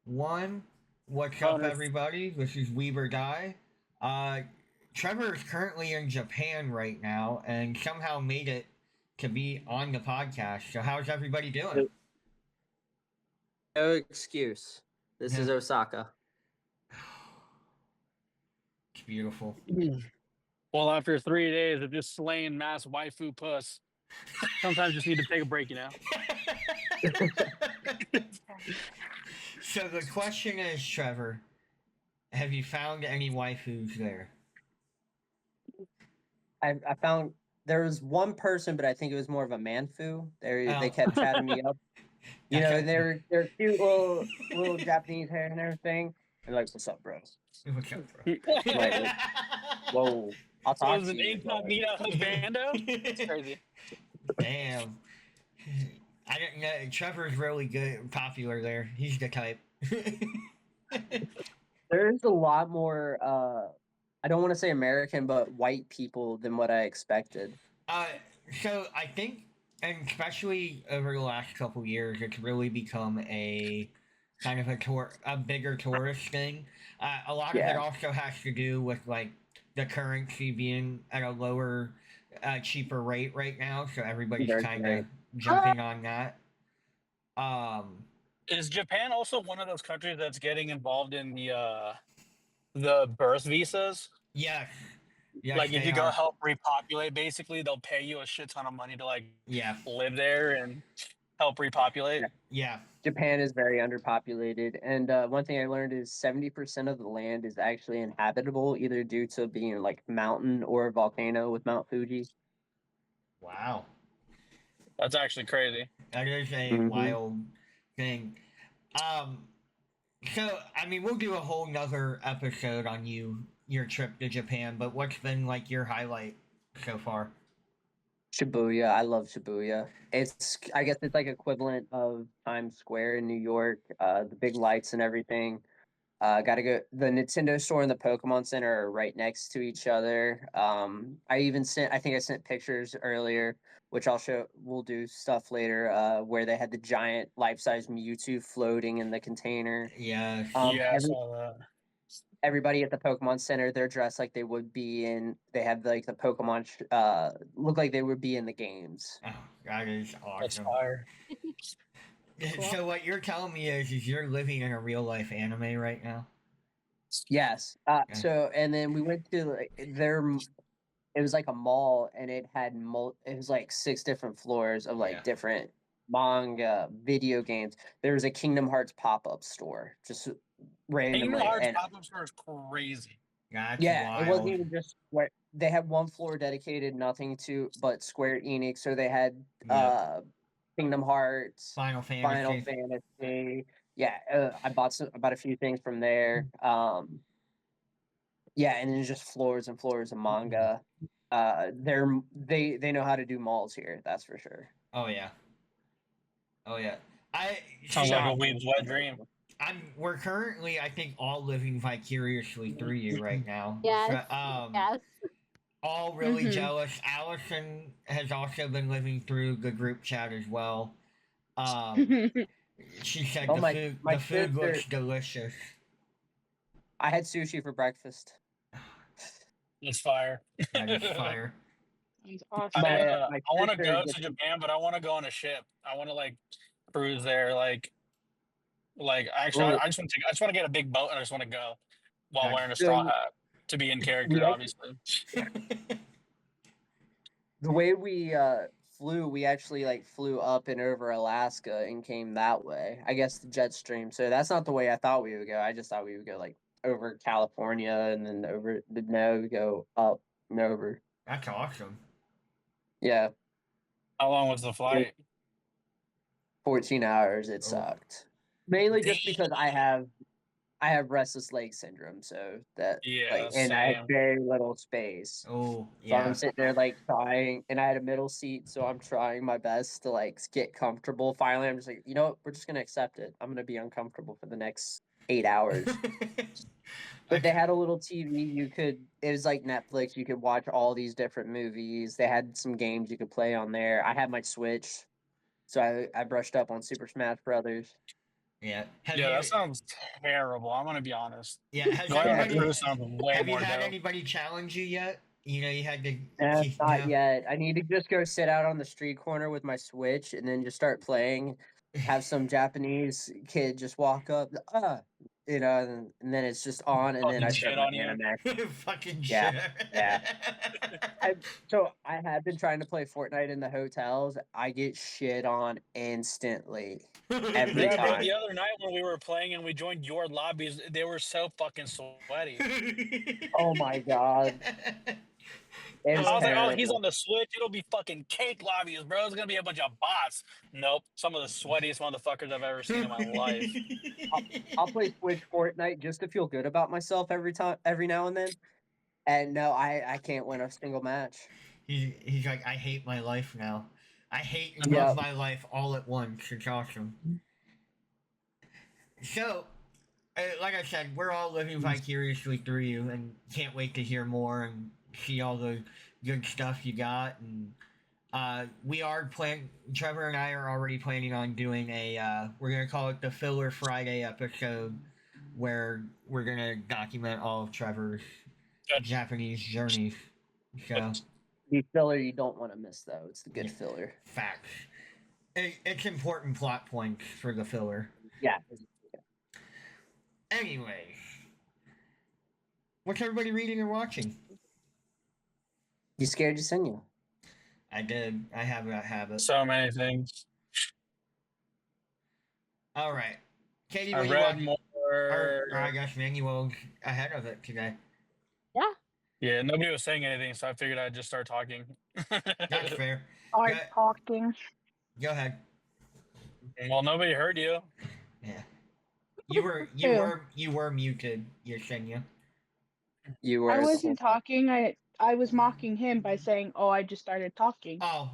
One, what's up, Bonus. everybody? This is Weaver Die. Uh, Trevor is currently in Japan right now and somehow made it to be on the podcast. So, how's everybody doing? No excuse. This Yeah, is Osaka. it's beautiful. Well, after 3 days of just slaying mass waifu puss, sometimes you just need to take a break, So, the question is, Trevor, have you found any waifus there? I found there was one person, but I think it was more of a manfu. They Oh, kept chatting me up. You that's know, a. and they're cute little Japanese hair and everything. And like, what's up, bro? What's up, bro? I'm like, whoa, I'll So talk is to an you, but incognito husbando? It's crazy. Damn. I didn't know. Trevor's really good, popular there. He's the type. there's a lot more. I don't want to say American, but white people than what I expected. uh, so I think, and especially over the last couple years, it's really become a kind of a bigger tourist thing. A lot of it Yeah, also has to do with like the currency being at a lower, cheaper rate right now, so everybody's very kind of great. jumping on that. Um, Is Japan also one of those countries that's getting involved in the birth visas? yes, yes, Like if they you go are. help repopulate, basically they'll pay you a shit ton of money to like Yeah, live there and help repopulate. yeah. Japan is very underpopulated, and one thing I learned is 70% of the land is actually inhabitable, either due to being like mountain or a volcano with Mount Fuji. Wow. That's actually crazy. That is a Hmm. wild thing. Um, so I mean, we'll do a whole nother episode on your trip to Japan. But what's been like your highlight so far? Shibuya, I love Shibuya. I guess it's like equivalent of Times Square in New York. The big lights and everything. Got to go. The Nintendo store and the Pokemon Center are right next to each other. I think I sent pictures earlier, which I'll show. We'll do stuff later. Where they had the giant life-size Mewtwo floating in the container. Yes. Yeah, I saw that. Everybody at the Pokemon Center, they're dressed like they would be in. They have like the Pokemon. Look like they would be in the games. Oh, that is That's awesome. fire. Cool. So what you're telling me is you're living in a real life anime right now? Yes. Yeah. So and then we went to like, their it was like a mall and it was like six different floors of Yeah. like different manga video games. There was a Kingdom Hearts pop-up store just Kingdom randomly, Hearts and pop-up store is crazy. That's yeah, it wasn't wild. even just where they had one floor dedicated nothing to but Square Enix. So they had Yep. Kingdom Hearts, Final Final Fantasy. Fantasy. Yeah, I bought a few things from there. Yeah, and then just floors and floors of manga. They know how to do malls here, that's for sure. Oh yeah. Oh yeah. I Sounds see. like a Shopping. weeb's wet dream. We're currently, I think, all living vicariously through you right now. Yes. So, Yes. all really Hmm. jealous. Allison has also been living through the group chat as well. Um, she said Oh the my food sister, looks delicious. I had sushi for breakfast. It's fire. That is fire. That's awesome. My I want to sister go gets to Japan, but I want to go on a ship. I want to like cruise there. Like actually, well, I just want to get a big boat and I just want to go while That wearing a straw so hat to be in character, we actually obviously. the way we flew, we actually like flew up and over Alaska and came that way. I guess the jet stream. So that's not the way I thought we would go. I just thought we would go like over California and then over the no go up and over. That's awesome. Yeah. How long was the It flight? 14 hours, it Oh, sucked. Mainly Damn. just because I have restless leg syndrome, so that Yeah, like and I had same. very little space. oh, So I'm yeah. sitting there like trying and I had a middle seat, so I'm trying my best to like get comfortable. Finally, I'm just like, you know what, we're just gonna accept it. I'm gonna be uncomfortable for the next 8 hours. But That's they had a little TV. It was like Netflix. You could watch all these different movies. They had some games you could play on there. I had my Switch, so I brushed up on Super Smash Brothers. Yeah. Have Yeah, you? that sounds terrible. I'm gonna be honest. Yeah. Has Going on the anybody? cruise sounds way Have you more had dope. anybody challenge you yet? You know, you had to. Not No. yet. I need to just go sit out on the street corner with my Switch and then just start playing. Have some Japanese kid just walk up, and then it's just on, and then Fucking I start shit my on you. anime. Fucking Yeah, shit. yeah. I have been trying to play Fortnite in the hotels. I get shit on instantly every Yeah, bro. time. The other night when we were playing and we joined your lobbies, they were so fucking sweaty. Oh my god, it was I was like, oh, he's terrible. on the Switch. It'll be fucking cake lobbies, bro. It's gonna be a bunch of bots. Nope. Some of the sweatiest motherfuckers I've ever seen in my life. I'll play Switch Fortnite just to feel good about myself every now and then. And no, I can't win a single match. He's like, I hate my life now. I hate and Yeah. love my life all at once. It's awesome. So, like I said, we're all living vicariously through you, and can't wait to hear more and see all the good stuff you got. And we are Trevor and I are already planning on doing we're gonna call it the Filler Friday episode, where we're gonna document all of Trevor's Japanese journeys. So. The filler you don't want to miss, though. It's the good Yeah. filler. Facts. It's important plot points for the filler. Yeah. Anyways, what's everybody reading or watching? You scared to send you? I did. I have that habit. So many things. All right, Katie, I what you read watching? more. Or I guess Manuel's ahead of it today. Yeah, nobody was saying anything, so I figured I'd just start talking. That's fair. Are Go- talking. Go ahead. Well, nobody heard you. Yeah. You were muted, Yesenia. You were. I wasn't talking. I was mocking him by saying, "Oh, I just started talking." Oh.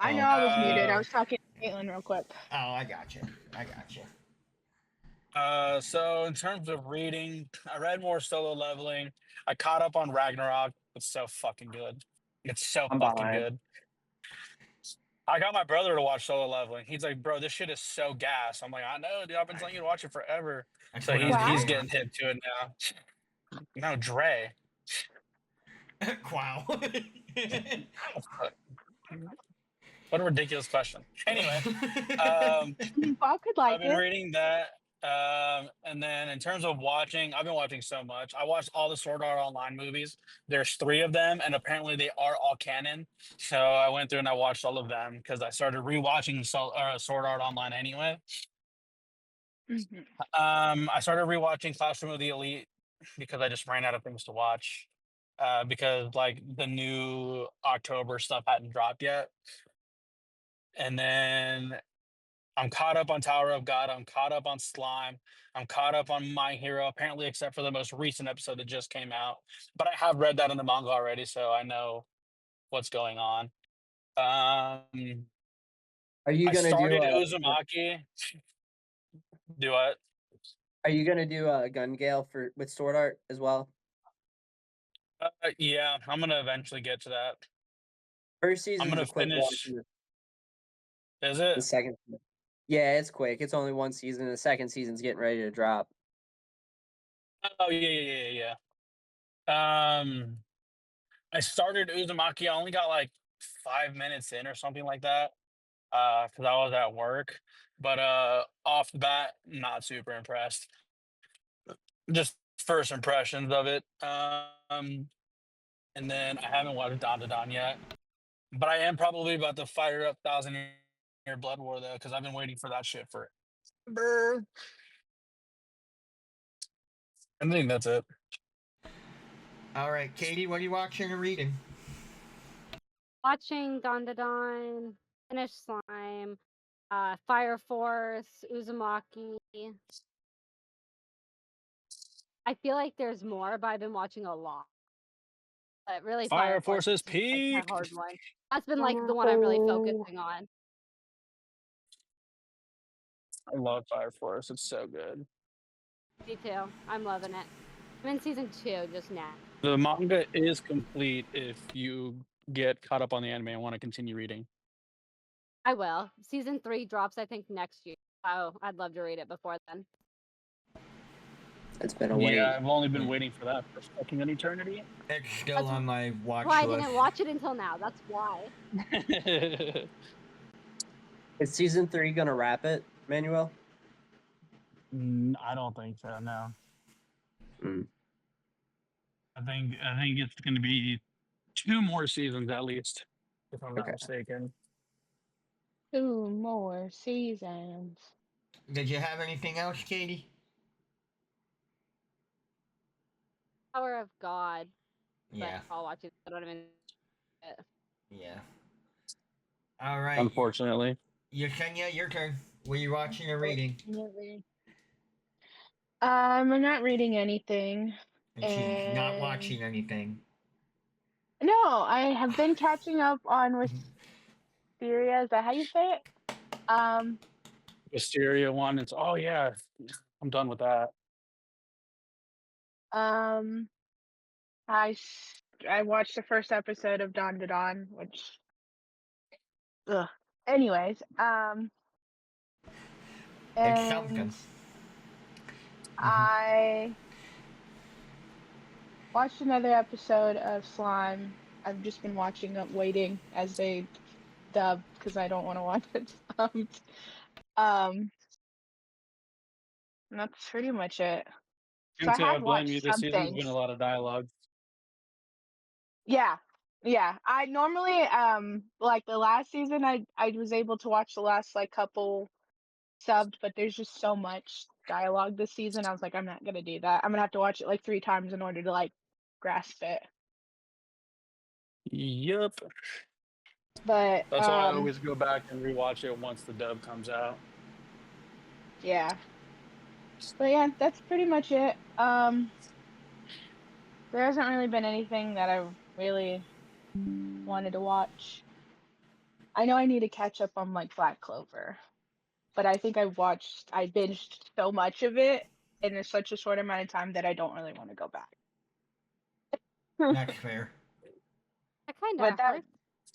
I know I was muted. Oh. I was talking to Caitlin real quick. Oh, I got you. So in terms of reading, I read more Solo Leveling. I caught up on Ragnarok. It's so fucking good. It's so I'm fucking behind. good. I got my brother to watch Solo Leveling. He's like, bro, this shit is so gas. I'm like, I know, dude. I've been telling you to watch it forever. That's So what I he's was getting hip to it now. No, Dre. Wow. What a ridiculous question. Anyway, Bob could like I've been it. reading that. And then in terms of watching, I've been watching so much. I watched all the Sword Art Online movies. There's 3 of them, and apparently they are all canon. So I went through and I watched all of them because I started rewatching Sword Art Online anyway. Mhm. I started rewatching Classroom of the Elite because I just ran out of things to watch. Because like the new October stuff hadn't dropped yet. And then I'm caught up on Tower of God. I'm caught up on Slime. I'm caught up on My Hero, apparently, except for the most recent episode that just came out. But I have read that in the manga already, so I know what's going on. Are you I gonna started do? Uzumaki. Do what? Are you gonna do a Gun Gale with Sword Art as well? Yeah, I'm gonna eventually get to that. First I'm season's gonna a quick finish. one. Is The it? second. Yeah, it's quick. It's only one season. The second season's getting ready to drop. Oh yeah. I started Uzumaki. I only got like 5 minutes in or something like that. Because I was at work. But off the bat, not super impressed. Just first impressions of it. And then I haven't watched DanDaDan yet. But I am probably about to fire up Thousand Year Blood War though, because I've been waiting for that shit forever. I think that's it. All right, Katie, what are you watching or reading? Watching DanDaDan, Finish Slime, Fire Force, Uzumaki. I feel like there's more, but I've been watching a lot. But really, Fire Force is like my peak. hard one. That's been like the one I'm really focusing on. I love Fire Force. It's so good. Me too. I'm loving it. I'm in season 2 just now. The manga is complete if you get caught up on the anime and want to continue reading. I will. Season 3 drops, I think, next year. Oh, I'd love to read it before then. It's been a wait. Yeah, I've only been waiting for that for fucking an eternity. It's still That's on my watch Why I list. didn't watch it until now. That's why. Is season 3 gonna wrap it, Manuel? I don't think so. No, Mm. I think it's going to be 2 more seasons at least, if I'm not Okay. mistaken. 2 more seasons. Did you have anything else, Katie? Power of God. But Yeah. I'll watch it. I don't even. Yeah. All right. Unfortunately, Yesenia, your turn. Were you watching or reading? Unfortunately. I'm not reading anything. And she's not And- watching anything. No, I have been catching up on Wisteria. Is that how you say it? Wisteria one. It's yeah, I'm done with that. I watched the first episode of DanDaDan, which, ugh. Anyways, It's and something. I watched another episode of Slime. I've just been watching it, waiting as they dub because I don't want to watch it dubbed. And that's pretty much it. So I Until I have blame you, watched this some season's been things. a lot of dialogue. Yeah. I normally like the last season I was able to watch the last like couple subbed, but there's just so much dialogue this season. I was like, I'm not gonna do that. I'm gonna have to watch it like 3 times in order to like grasp it. Yep. But That's why I always go back and rewatch it once the dub comes out. yeah. But yeah, that's pretty much it. There hasn't really been anything that I really wanted to watch. I know I need to catch up on like Black Clover, but I think I binged so much of it in such a short amount of time that I don't really want to go back. That's fair. That kind But of hurts.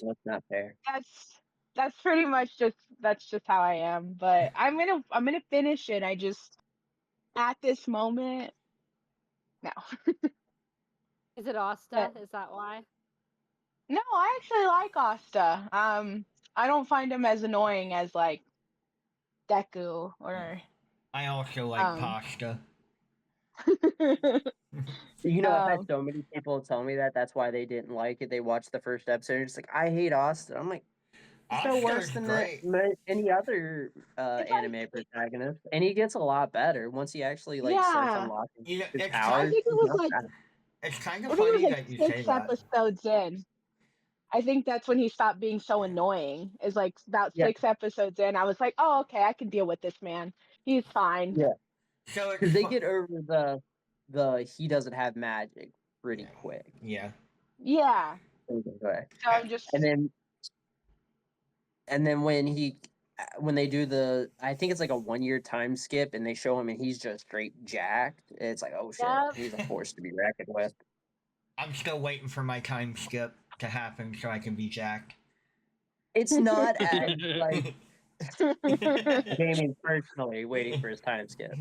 That's not fair. that's pretty much that's just how I am. But I'm gonna finish it. I just at this moment, no. Is it Asta? Is that why? No, I actually like Asta. I don't find him as annoying as like Deku or I also like pasta. You know, I've Um, had so many people tell me that. That's why they didn't like it. They watched the first episode. And it's like, I hate Austin. I'm like, he's no worse Oscar's than great. any other It's anime protagonist. And he gets a lot better once he actually like starts Yeah. unlocking You know, his it's I powers. think it he's was not like bad. It's kind I of think it was funny like that you say 6 that. episodes in. I think that's when he stopped being so annoying. Is like about Yeah. 6 episodes in. I was like, oh, okay, I can deal with this man. He's fine. Yeah. So it's Because they get over the he doesn't have magic pretty Yeah. quick. Yeah. Yeah. Okay. So I'm just And then when they do I think it's like a 1-year time skip and they show him and he's just straight jacked. It's like, oh shit, Yep. he's a force to be reckoned with. I'm still waiting for my time skip to happen so I can be jacked. It's not as like Jamie personally waiting for his time skip.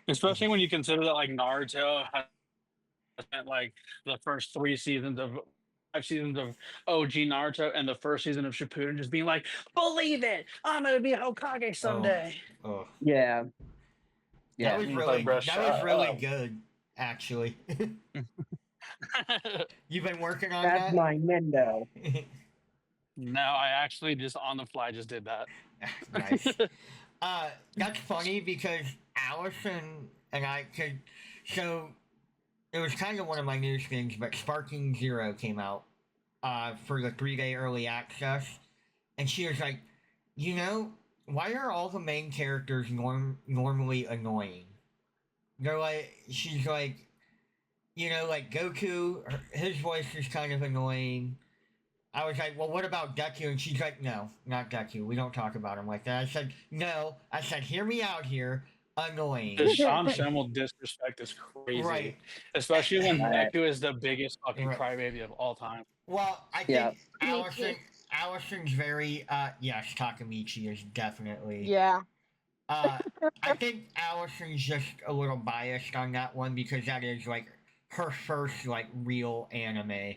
Especially when you consider that like Naruto has spent like the first 5 seasons of OG Naruto and the first season of Shippuden just being like, believe it, I'm gonna be Hokage someday. Oh. Yeah. Yeah. That was It's really like, bruh, shut up. good, actually. You've been working on That's that? my Nendo. No, I actually just on the fly just did that. Nice. That's funny because Allison and I could. So it was kind of one of my news things, but Sparking Zero came out for the 3-day early access, and she was like, you know, why are all the main characters normally annoying? They're like, she's like, you know, like Goku, his voice is kind of annoying. I was like, well, what about Deku? And she's like, no, not Deku. We don't talk about him like that. I said, no. I said, hear me out here. Annoying. The Sean Schemmel disrespect is crazy. Right. Especially when Right. Deku is the biggest fucking Right. crybaby of all time. Well, I think Yeah. Allison Allison's very yes, Takamichi is definitely Yeah. uh I think Allison's just a little biased on that one because that is like her first like real anime.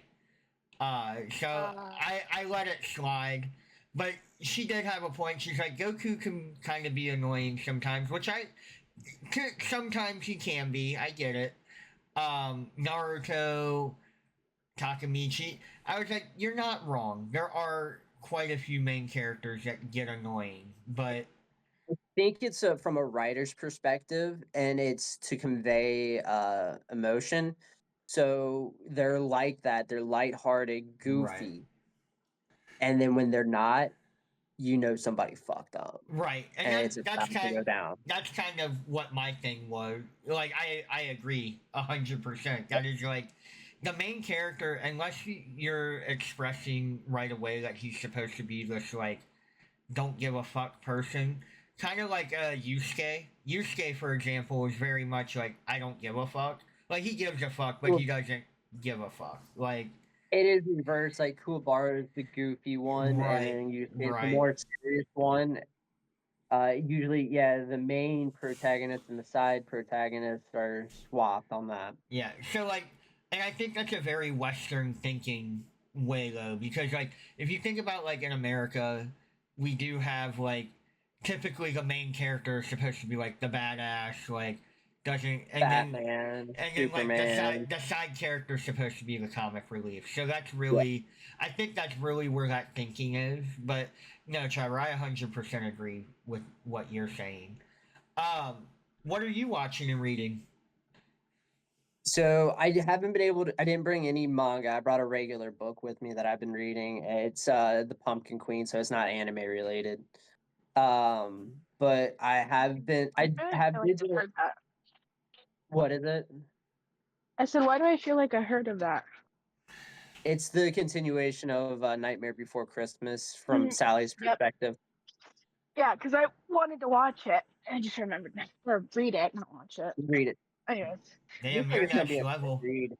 So I let it slide, but she did have a point. She's like Goku can kind of be annoying sometimes, which sometimes he can be. I get it. Naruto, Takamichi. I was like, you're not wrong. There are quite a few main characters that get annoying, but think it's from a writer's perspective, and it's to convey emotion. So they're like that. They're lighthearted, right. goofy, and then when they're not, you know somebody fucked up, Right, and and it's that's about to go down. that's kind of what my thing was. Like I agree 100%. That is like the main character, unless you're expressing right away that he's supposed to be this like don't give a fuck person. Kind of like Yusuke. Yusuke, for example, is very much like I don't give a fuck. Like he gives a fuck, but he doesn't give a fuck. Like It is reversed. Like Kuwabara is the goofy one, and right, then you the right. more serious one. Usually, yeah, the main protagonist and the side protagonists are swapped on that. Yeah. So like, and I think that's a very Western thinking way though, because like if you think about like in America, we do have like typically the main character is supposed to be like the badass, like doesn't Batman, and then like Superman. the side character is supposed to be the comic relief. So that's Yeah. really I think that's really where that thinking is. But no, Trevor, I 100% agree with what you're saying. Um, what are you watching and reading? So I haven't been able to. I didn't bring any manga. I brought a regular book with me that I've been reading. It's the Pumpkin Queen, so it's not anime related. But I have been. I feel like have I digital. heard that. What is it? I said, why do I feel like I heard of that? It's the continuation of Nightmare Before Christmas from Mm, Sally's yep. perspective. Yeah, because I wanted to watch it. I just remembered or read it, not watch it. Read it. Anyways. Damn, Looks like you're it's gonna be next a fun level. read.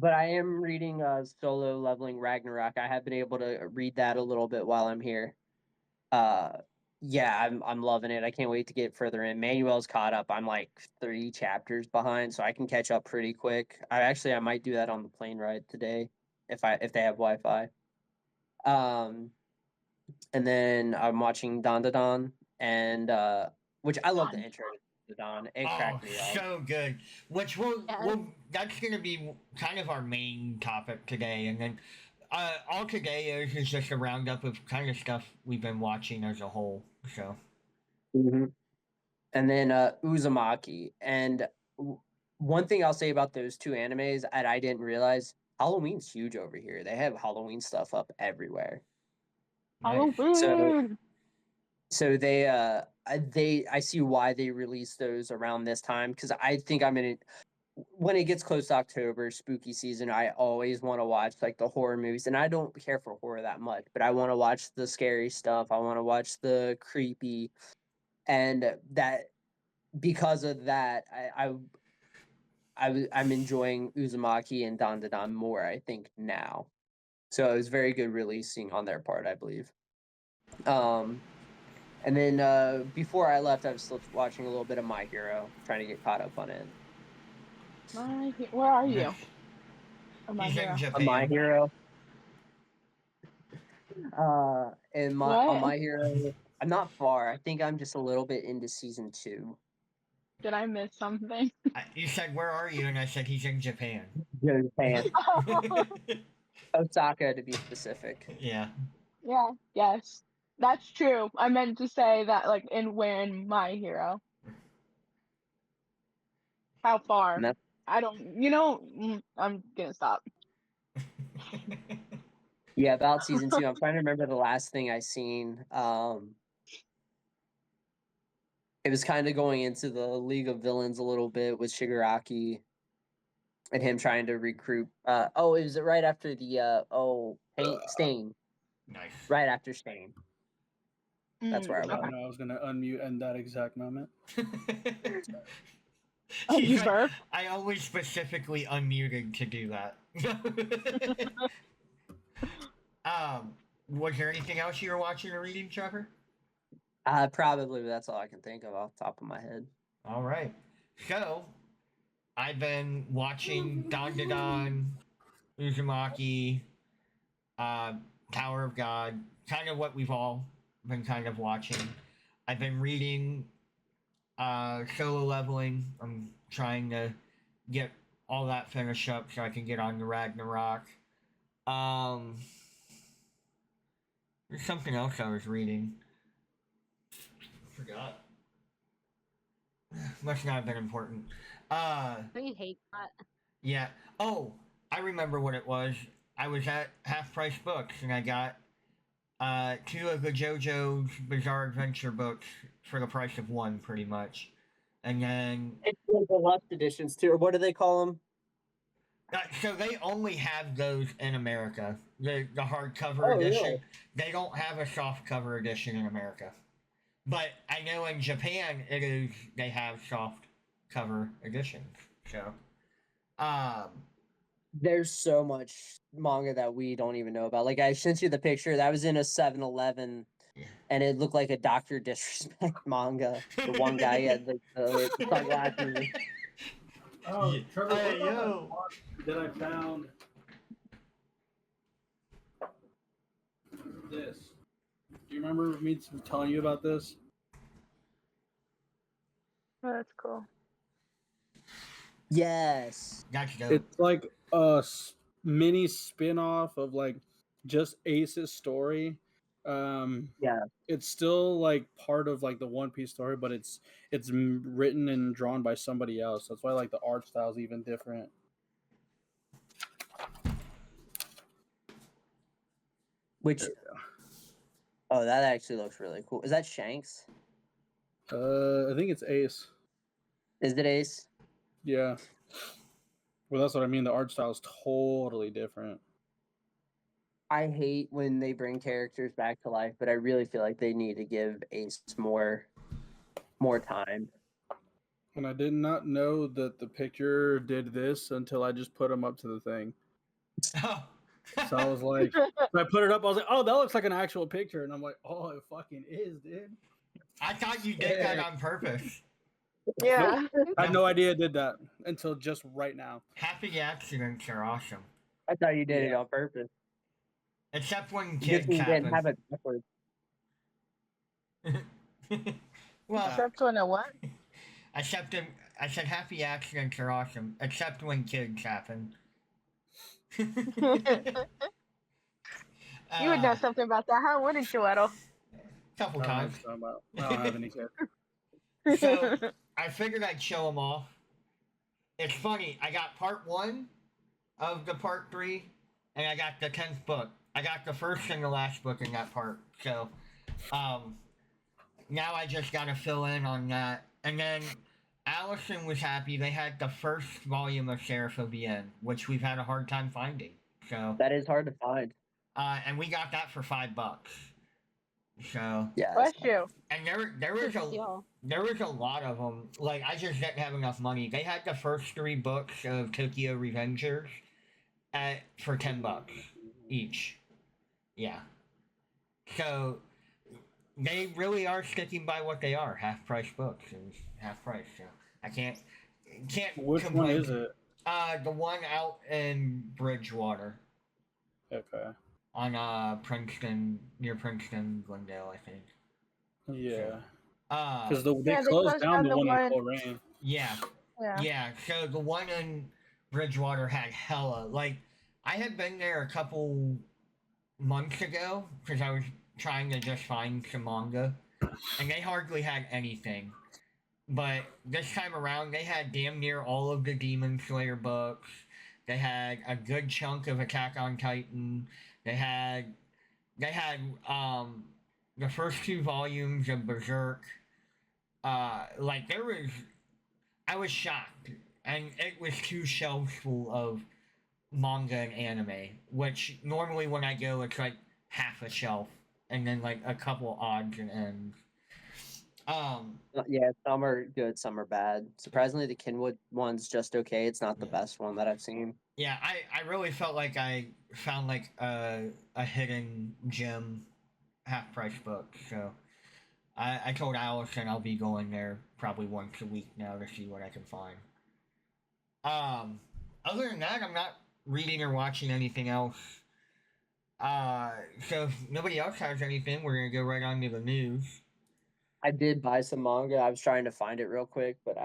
But I am reading Solo Leveling Ragnarok. I have been able to read that a little bit while I'm here. Yeah, I'm loving it. I can't wait to get further in. Manuel's caught up. I'm like 3 chapters behind, so I can catch up pretty quick. I might do that on the plane ride today if they have Wi-Fi. And then I'm watching DanDaDan and which I love the intro to DanDaDan. It Oh, cracked me up. so good. Which Yes. that's gonna be kind of our main topic today, and then all today is just a roundup of kind of stuff we've been watching as a whole. So Mhm. And then Uzumaki. And one thing I'll say about those two animes that I didn't realize, Halloween's huge over here. They have Halloween stuff up everywhere. nice. Halloween. So I see why they release those around this time because I think when it gets close to October, spooky season, I always want to watch like the horror movies, and I don't care for horror that much, but I want to watch the scary stuff. I want to watch the creepy, and that because of that, I'm enjoying Uzumaki and DanDaDan more. I think now, so it was very good releasing on their part, I believe. And then before I left, I was still watching a little bit of My Hero, trying to get caught up on it. Where are you? Nice. Oh, My He's Hero. in On My Japan. Hero. On What? My Hero, I'm not far. I think I'm just a little bit into season 2. Did I miss something? You said where are you, and I said he's in Japan. Japan. Osaka, to be specific. Yeah. Yeah, yes. That's true. I meant to say that like in My Hero. How far? And that's I don't I'm gonna stop. yeah, about season 2. I'm trying to remember the last thing I seen. It was kind of going into the League of Villains a little bit with Shigaraki and him trying to recruit. It was right after the Stain. Nice. Right after Stain. That's where I Okay. was. I was gonna unmute in that exact moment. Oh, He's you like, burp? I always specifically unmuted to do that. Was there anything else you were watching or reading, Trevor? Probably, but that's all I can think of off the top of my head. All right. So, I've been watching DanDaDan, Uzumaki, Tower of God, kind of what we've all been kind of watching. I've been reading Solo Leveling. I'm trying to get all that finished up so I can get on the Ragnarok. There's something else I was reading. Forgot. Must not have been important. Don't you hate that? Yeah. Oh, I remember what it was. I was at Half Price Books and I got 2 of the JoJo's Bizarre Adventure books for the price of 1, pretty much. And then It's the deluxe editions too, or what do they call them? so they only have those in America. The hardcover Oh, edition. really? They don't have a soft cover edition in America. But I know in Japan they have soft cover editions. So There's so much manga that we don't even know about. Like I sent you the picture that was in a 7-Eleven, and it looked like a Doctor Disrespect manga. The one guy had like the sunglasses. Oh, Yeah. Trevor, Hey, what about yo. that I found this? Do you remember me telling you about this? Oh, that's cool. Yes. that's dope. It's like a mini spin-off of like just Ace's story. Yeah. It's still like part of like the One Piece story, but it's written and drawn by somebody else. That's why like the art style is even different. Which There we oh, that actually looks really cool. Is that Shanks? go. I think it's Ace. Is it Ace? Yeah. Well, that's what I mean. The art style is totally different. I hate when they bring characters back to life, but I really feel like they need to give Ace more time. And I did not know that the picture did this until I just put him up to the thing. Oh. So I was like, so I put it up. I was like, oh, that looks like an actual picture. And I'm like, oh, it fucking is, dude. I thought you did that on purpose. Yeah. I had no idea it did that until just right now. Happy accidents are awesome. I thought you did it Yeah. on purpose. Except when Just kids you didn't have happen. it backwards. Well, Except when a what? I said happy accidents are awesome, except when kids happen. You would know something about that, huh? Wouldn't you, Edel? Couple I don't know times. what you're talking about. I don't have any kids. So I figured I'd show them off. It's funny. I got part 1 of the part 3, and I got the 10th book. I got the first and the last book in that part. So, now I just gotta fill in on that. And then Allison was happy. They had the first volume of Seraph of the End, which we've had a hard time finding. So, That is hard to find. and we got that for $5. So, Yeah. Bless you. and there Good was a deal. there was a lot of them. Like I just didn't have enough money. They had the first 3 books of Tokyo Revengers for $10 each. Yeah. So they really are sticking by what they are, half price books and half price. So I can't Which complain. one is it? The one out in Bridgewater Okay. on Princeton, near Princeton, Glendale, I think. Yeah. Uh, Because they Yeah, they closed closed down down the the one in one- Coleraine. yeah. Yeah. Yeah, so the one in Bridgewater had hella. Like, I had been there a couple months ago because I was trying to just find some manga, and they hardly had anything. But this time around, they had damn near all of the Demon Slayer books. They had a good chunk of Attack on Titan. They had the first 2 volumes of Berserk. Like there was, I was shocked, and it was 2 shelves full of manga and anime, which normally when I go it's like half a shelf, and then like a couple odds and ends. Yeah, some are good, some are bad. Surprisingly, the Kinwood one's just okay. It's not the Yeah. best one that I've seen. Yeah, I really felt like I found like a hidden gem half price book. So I told Allison I'll be going there probably once a week now to see what I can find. Um, Other than that, I'm not reading or watching anything else. Uh, so if nobody else has anything, we're gonna go right on to the news. I did buy some manga. I was trying to find it real quick, but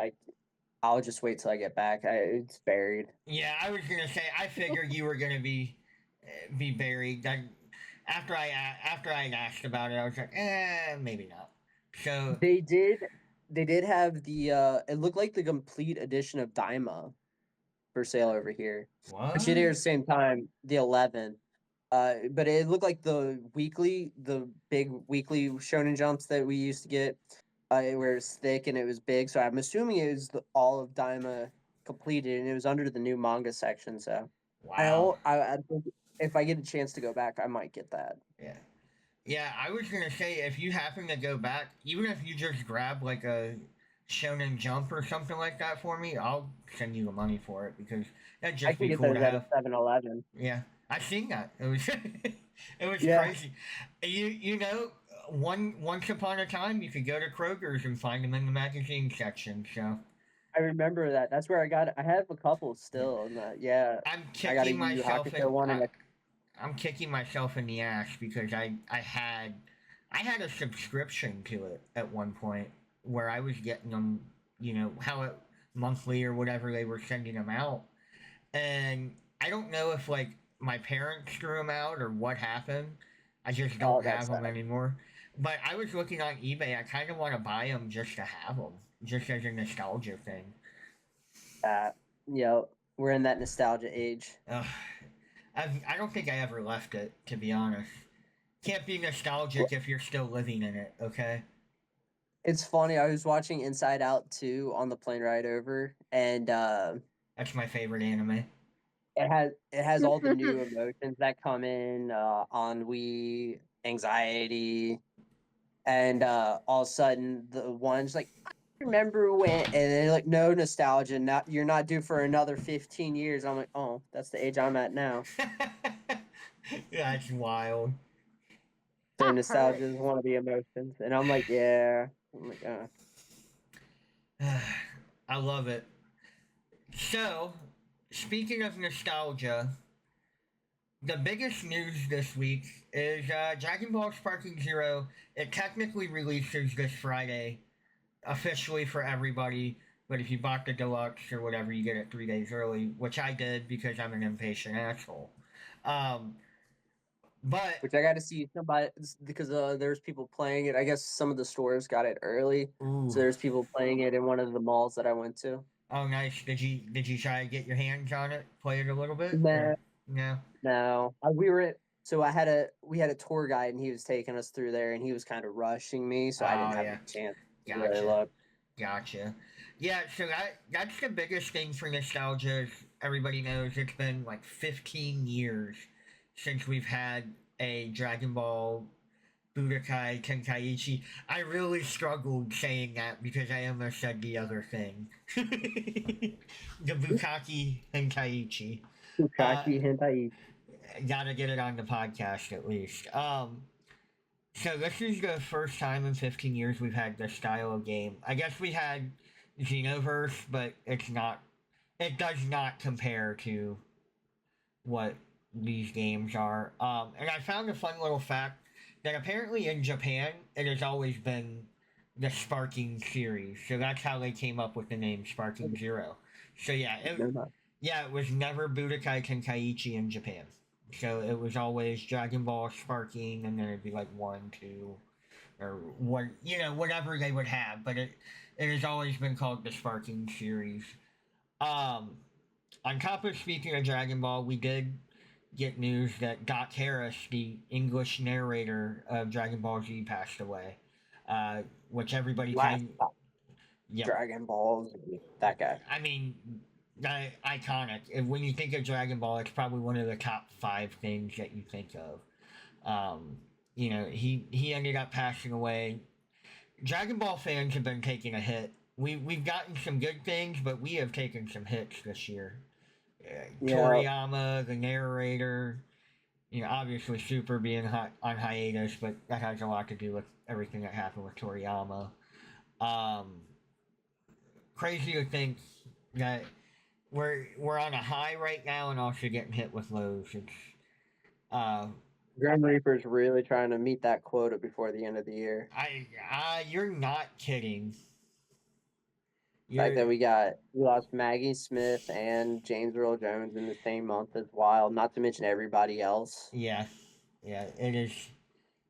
I'll just wait till I get back. It's buried. Yeah, I was gonna say I figured you were gonna be buried. That after I asked about it, I was like, maybe not. So They did have the it looked like the complete edition of Daima for sale over here. what? But she here at the same time, the 11. But it looked like the big weekly Shonen Jumps that we used to get, where it's thick and it was big. So I'm assuming it was all of Daima completed, and it was under the new manga section. So Wow. I think if I get a chance to go back, I might get that. Yeah. Yeah, I was gonna say if you happen to go back, even if you just grab like a Shonen Jump or something like that for me, I'll send you the money for it because that'd I just can be get cool those to at a have. 7-Eleven. Yeah, I seen that. It was it was Yeah. crazy. You know, once upon a time you could go to Kroger's and find them in the magazine section. So I remember that. That's where I got it. I have a couple still, and yeah, I'm I got a kicking Yu Yu myself Hakusho in. one, and I'm kicking myself in the ass because I had a subscription to it at one point where I was getting them, you know, how it monthly or whatever they were sending them out, and I don't know if like my parents threw them out or what happened. I just oh, don't that's have them sad. anymore. But I was looking on eBay. I kind of want to buy them just to have them, just as a nostalgia thing. Yeah, we're in that nostalgia age. Ugh. I don't think I ever left it, to be honest. Can't be nostalgic if you're still living in it, okay? It's funny. I was watching Inside Out 2 on the plane ride over, and That's my favorite anime. it has all the new emotions that come in, ennui, anxiety, and all of a sudden the one's like, I remember when, and they're like, no nostalgia. Not you're not due for another 15 years. I'm like, oh, that's the age I'm at now. That's wild. So That nostalgia is hurts. one of the emotions, and I'm like, yeah. I'm like, I love it. So, speaking of nostalgia, the biggest news this week is Dragon Ball Sparking Zero. It technically releases this Friday, officially for everybody. But if you bought the deluxe or whatever, you get it 3 days early, which I did because I'm an impatient asshole. Um, but which I got to see somebody because there's people playing it. I guess some of the stores got it early, ooh, so there's people playing it in one of the malls that I went to. oh nice. Did you try to get your hands on it, play it a little bit? Nah, Or, no. no, so we had a tour guide and he was taking us through there and he was kind of rushing me, so I didn't Oh have yeah. a chance to really Gotcha. look. Gotcha. Yeah, so that's the biggest thing for nostalgia. Is everybody knows it's been like 15 years since we've had a Dragon Ball Budokai Tenkaichi. I really struggled saying that because I almost said the other thing. The Bukaki Tenkaichi. Bukaki hentai. Gotta get it on the podcast at least. So this is the first time in 15 years we've had this style of game. I guess we had Xenoverse, but it's not. It does not compare to what these games are. And I found a fun little fact that apparently in Japan it has always been the Sparking series. So that's how they came up with the name Sparking Zero. So yeah, it was never Budokai Tenkaichi in Japan. So it was always Dragon Ball Sparking, and then it'd be like 1, 2, or one, whatever they would have. But it has always been called the Sparking series. On top of speaking of Dragon Ball, we did get news that Doc Harris, the English narrator of Dragon Ball Z, passed away. Which everybody Last yeah. Dragon Balls, that guy. I mean, iconic. When you think of Dragon Ball, it's probably one of the top 5 things that you think of. He ended up passing away. Dragon Ball fans have been taking a hit. We've gotten some good things, but we have taken some hits this year. Yeah. Toriyama, the narrator, obviously Super being on hiatus, but that has a lot to do with everything that happened with Toriyama. Crazy to think that we're on a high right now and also getting hit with lows. It's Grim Reaper's really trying to meet that quota before the end of the year. You're not kidding. The fact that we lost Maggie Smith and James Earl Jones in the same month is wild. Not to mention everybody else. Yeah, it is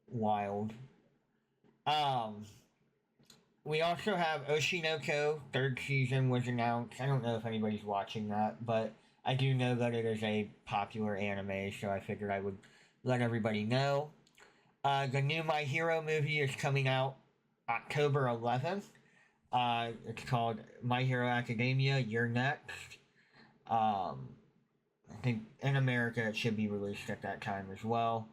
wild. We also have Oshinoko, third season was announced. I don't know if anybody's watching that, but I do know that it is a popular anime, so I figured I would let everybody know. The new My Hero movie is coming out October 11th. It's called My Hero Academia, You're Next. I think in America it should be released at that time as well.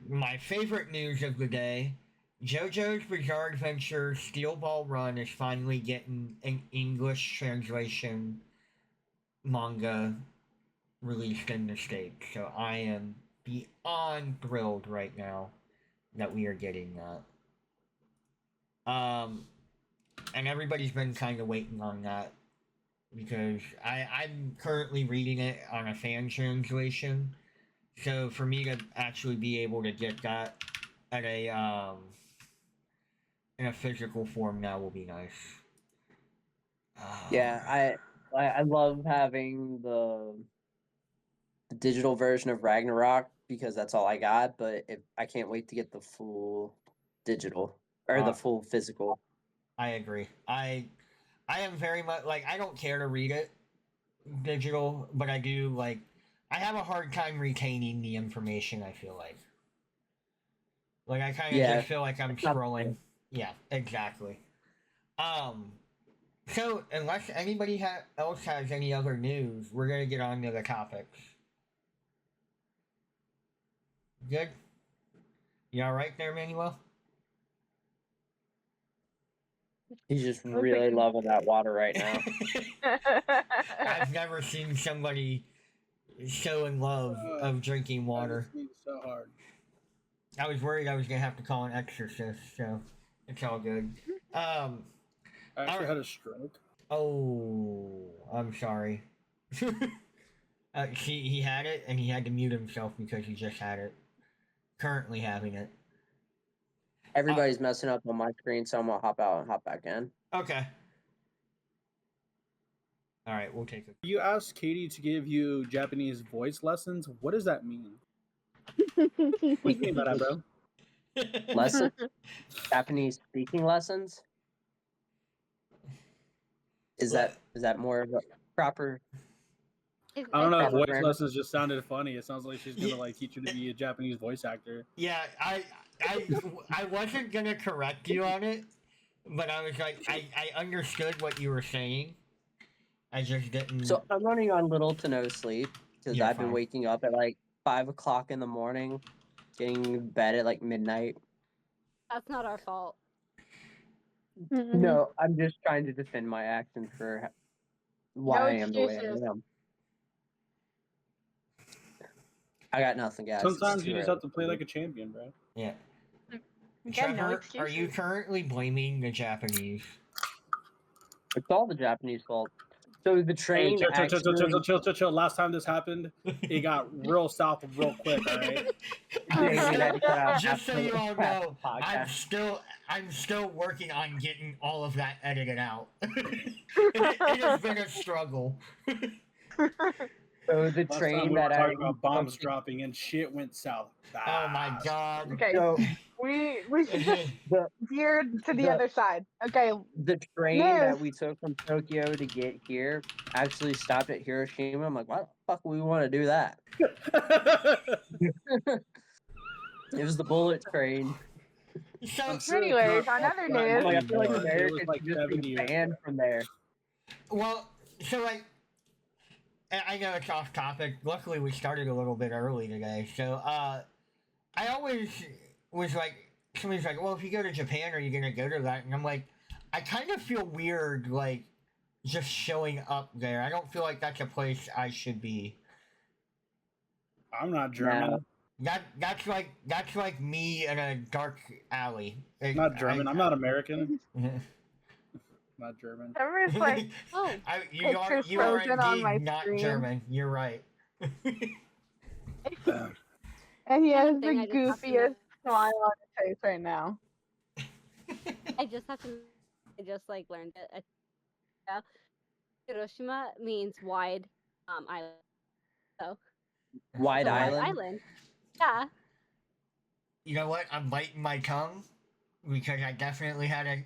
My favorite news of the day, JoJo's Bizarre Adventure Steel Ball Run is finally getting an English translation manga released in the States. So I am beyond thrilled right now that we are getting that. And everybody's been kind of waiting on that because I'm currently reading it on a fan translation. So for me to actually be able to get that at in a physical form now will be nice. Yeah, I love having the digital version of Ragnarok because that's all I got. But I can't wait to get the full digital or the full physical. I agree. I am very much like I don't care to read it digital, but I do like. I have a hard time retaining the information. I feel like I kind of just feel like I'm scrolling. Yeah, exactly. So unless anybody else has any other news, we're gonna get on to the topics. Good. You all right there, Manuel? He's just really loving that water right now. I've never seen somebody so in love of drinking water. So hard. I was worried I was gonna have to call an exorcist, so it's all good. I actually had a stroke. Oh, I'm sorry. He had it, and he had to mute himself because he just had it. Currently having it. Everybody's messing up on my screen, so I'm gonna hop out and hop back in. Okay. All right, we'll take it. You asked Katie to give you Japanese voice lessons. What does that mean? What do you mean by that, bro? Lessons? Japanese speaking lessons? Is that more of a proper? I don't know if voice lessons just sounded funny. It sounds like she's gonna like teach you to be a Japanese voice actor. Yeah, I wasn't gonna correct you on it, but I was like, I understood what you were saying. I just didn't. So I'm running on little to no sleep because I've been waking up at like 5 o'clock in the morning, getting in bed at like midnight. That's not our fault. No, I'm just trying to defend my actions for why I am the way I am. I got nothing, guys. Sometimes you just have to play like a champion, bro. Yeah. Again, Trevor, are you currently blaming the Japanese? It's all the Japanese fault. So the train. Hey, chill. Last time this happened, it got real south real quick. All right. Just so you all know, I'm still working on getting all of that edited out. It has been a struggle. So the train we that were talking about bombs dropping and shit went south. Oh my god. Okay, so we veered to the other side. Okay. The train that we took from Tokyo to get here actually stopped at Hiroshima. I'm like, why the fuck would we want to do that? It was the bullet train. So, anyways, on other news, I feel like America like should just be banned from there. well, so like, I know it's off topic. Luckily, we started a little bit early today. So, I always was like, somebody's like, well, if you go to Japan, are you gonna go to that? And I'm like, I kind of feel weird, like just showing up there. I don't feel like that's a place I should be. I'm not German. That's like me in a dark alley. I'm not German. I'm not American. not. Not German. Trevor's like Oh, You are frozen on my indeed not screen. German. You're right. and he has the thing I just have to goofiest smile on his face right now. I just have to. I just like learned it. Hiroshima means wide island. So Wide the wide Island. island. Yeah. You know what? I'm biting my tongue because I definitely had a.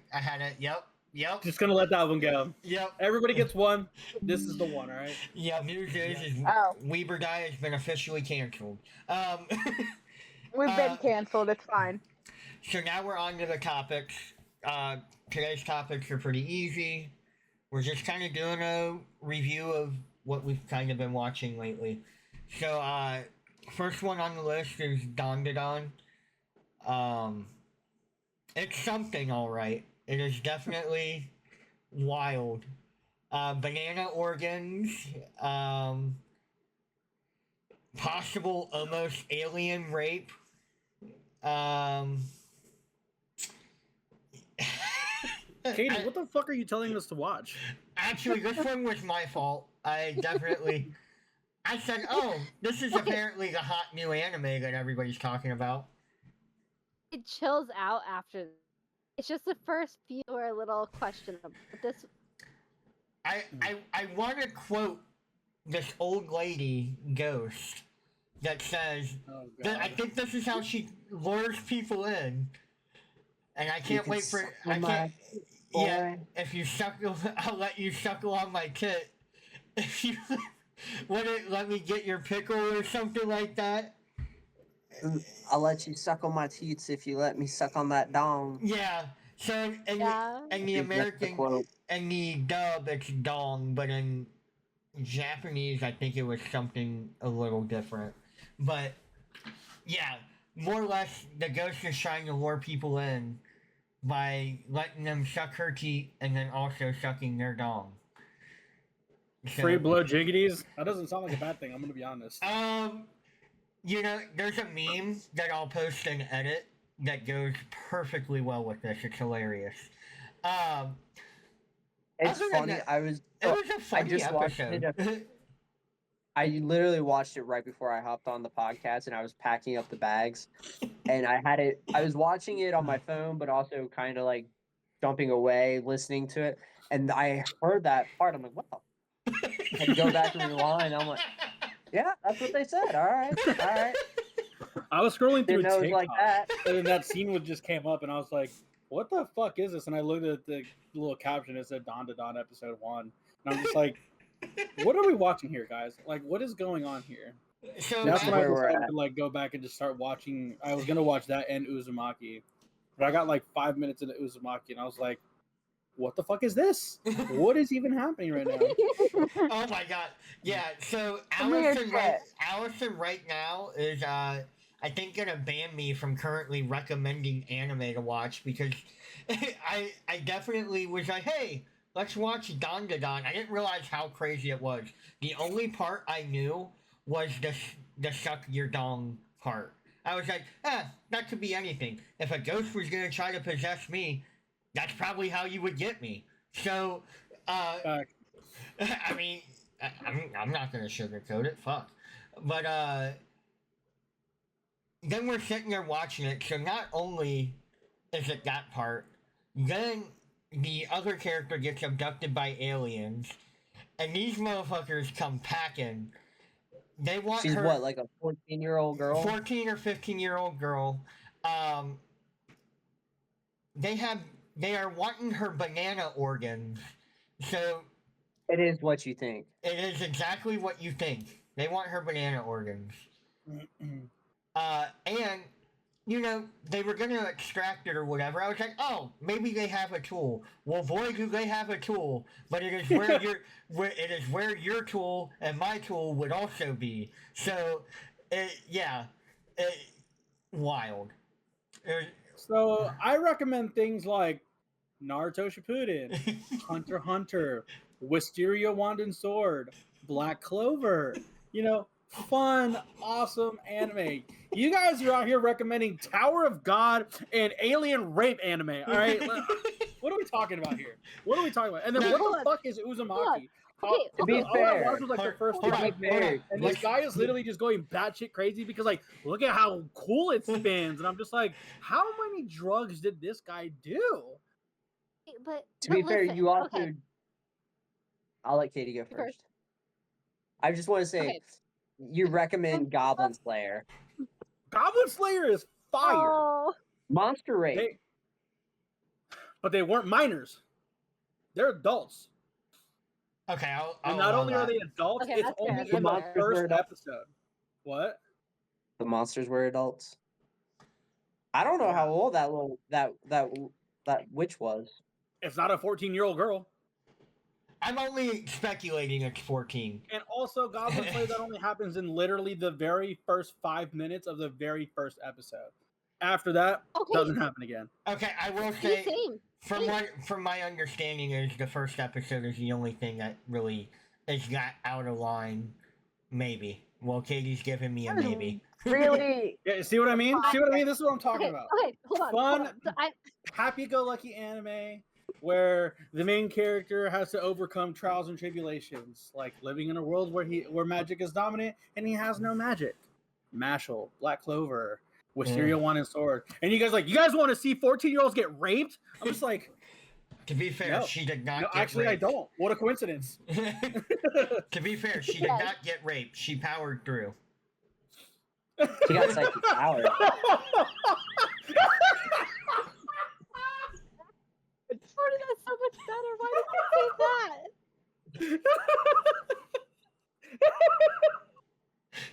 Yep. Just gonna let that one go. Yep. Everybody gets one. This is the one, all right? Yeah, news is Oh. Weber Die has been officially canceled. We've been canceled. It's fine. So now we're on to the topics. Today's topics are pretty easy. We're just kind of doing a review of what we've kind of been watching lately. So, first one on the list is DanDaDan. It's something, alright. It is definitely wild. Banana organs, possible almost alien rape. Katie, what the fuck are you telling us to watch? Actually, this one was my fault. I said, oh, this is apparently the hot new anime that everybody's talking about. It chills out after. It's just the first few are a little questionable. But this. I want to quote this old lady ghost that says, I think this is how she lures people in. And I can't wait for. I can't. Yeah, if you suckle, I'll let you suckle on my tit. If you wouldn't let me get your pickle or something like that. I'll let you suck on my teats if you let me suck on that dong. Yeah. So in Yeah. the That's the American quote. and the dub, it's dong, but in Japanese, I think it was something a little different. But yeah, more or less, the ghost is trying to lure people in by letting them suck her teeth and then also sucking their dong. So, Free blow jiggities? That doesn't sound like a bad thing, I'm gonna be honest. you know, there's a meme that I'll post and edit that goes perfectly well with this. It's hilarious. It's other than funny. that, I was. It was a funny just watched it episode. I literally watched it right before I hopped on the podcast, and I was packing up the bags, and I had it. I was watching it on my phone, but also kind of like jumping away, listening to it, and I heard that part. I'm like, what the? I had to go back and rewind. I'm like, yeah, that's what they said. All right. I was scrolling through Didn't know it was TikTok, like that. and then that scene would just came up, and I was like, what the fuck is this? And I looked at the little caption, it said DanDaDan episode 1. And I'm just like, what are we watching here, guys? Like, what is going on here? So That's when I where we're decided at. to like go back and just start watching. I was gonna watch that and Uzumaki, but I got like 5 minutes into Uzumaki, and I was like, what the fuck is this? What is even happening right now? oh my god. Yeah, so Weird Allison right now is I think gonna ban me from currently recommending anime to watch because I definitely was like, hey, let's watch DanDaDan. I didn't realize how crazy it was. The only part I knew was the suck your dong part. I was like, that could be anything. If a ghost was gonna try to possess me, that's probably how you would get me. So, I mean, I'm not gonna sugarcoat it. Fuck. But then we're sitting there watching it. So not only is it that part, then the other character gets abducted by aliens, and these motherfuckers come packing. They want She's her. what, like a 14-year-old girl? 14 or 15-year-old girl. They are wanting her banana organs. So It is what you think. it is exactly what you think. They want her banana organs. And you know, they were gonna extract it or whatever. I was like, oh, maybe they have a tool. Well, boy, do they have a tool! But it is where your tool and my tool would also be. So, wild. So I recommend things like Naruto Shippuden, Hunter x Hunter, Wisteria Wand and Sword, Black Clover. You know, fun, awesome anime. You guys are out here recommending Tower of God and alien rape anime. All right, what are we talking about here? What are we talking about? And then No, what hold the on. fuck is Uzumaki? Okay, To be All I fair, watched was like the first hold on, 5 to be hold minutes, on. and this Let's- guy is literally just going batshit crazy because, like, look at how cool it spins, and I'm just like, how many drugs did this guy do? but to be fair, listen, you also. okay. I'll let Katie go First. first. I just want to say, Okay. you recommend Goblin Slayer, Goblin Slayer is fire. Oh, Monster Rape. But they weren't minors. They're adults. Okay, I'll And not allow only are that. they adults, Okay, it's that's fair, only that's in the fair. first Monsters were episode. What? The monsters were adults. I don't know how old that witch was. It's not a 14-year-old girl. I'm only speculating it's 14. And also, Goblin Slayer, that only happens in literally the very first 5 minutes of the very first episode. After that, okay. doesn't happen again. Okay, I will Same. say, from my understanding, is the first episode is the only thing that really is got out of line. Maybe. Well, Katie's giving me a maybe. Really? Yeah, see what I mean? See what I mean? This is what I'm talking Okay, about. okay, hold on. Fun, So happy-go-lucky anime where the main character has to overcome trials and tribulations, like living in a world where magic is dominant and he has no magic. Mashal, Black Clover, Wisteria Wand and Sword. And you guys want to see 14-year-olds get raped? I'm just like, To be fair, no. she did not No, get actually, I raped. don't. What a coincidence. To be fair, she did not get raped. She powered through. She got psychic power. Jordan, that's so much better. Why did you say that?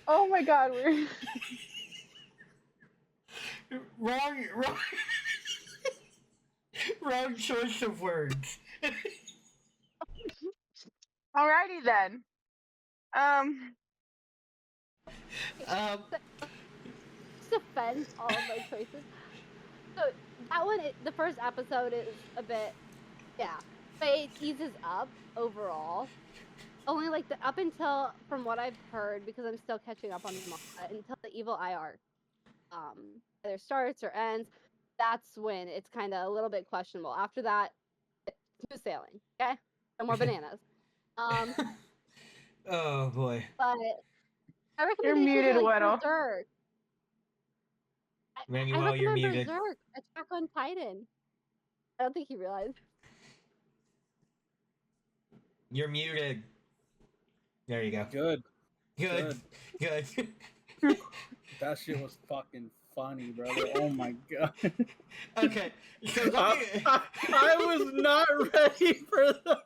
Oh my god, we're Wrong wrong choice of words. alrighty then. Just defend all of my choices. So that one, the first episode is a bit, yeah, but it eases up overall. Only like the up until, from what I've heard, because I'm still catching up on the manga, until the Evil Eye arc, either starts or ends. That's when it's kind of a little bit questionable. After that, smooth sailing. Okay, no more bananas. Oh boy. But I recommend You're muted, Weddle. Berserk. I Manuel, you're recommend muted. Berserk, Attack on Titan. I don't think he realized. You're muted. There you go. Good. Good. Good. That shit was fucking funny, brother. Oh my god. Okay. So let me... I was not ready for the.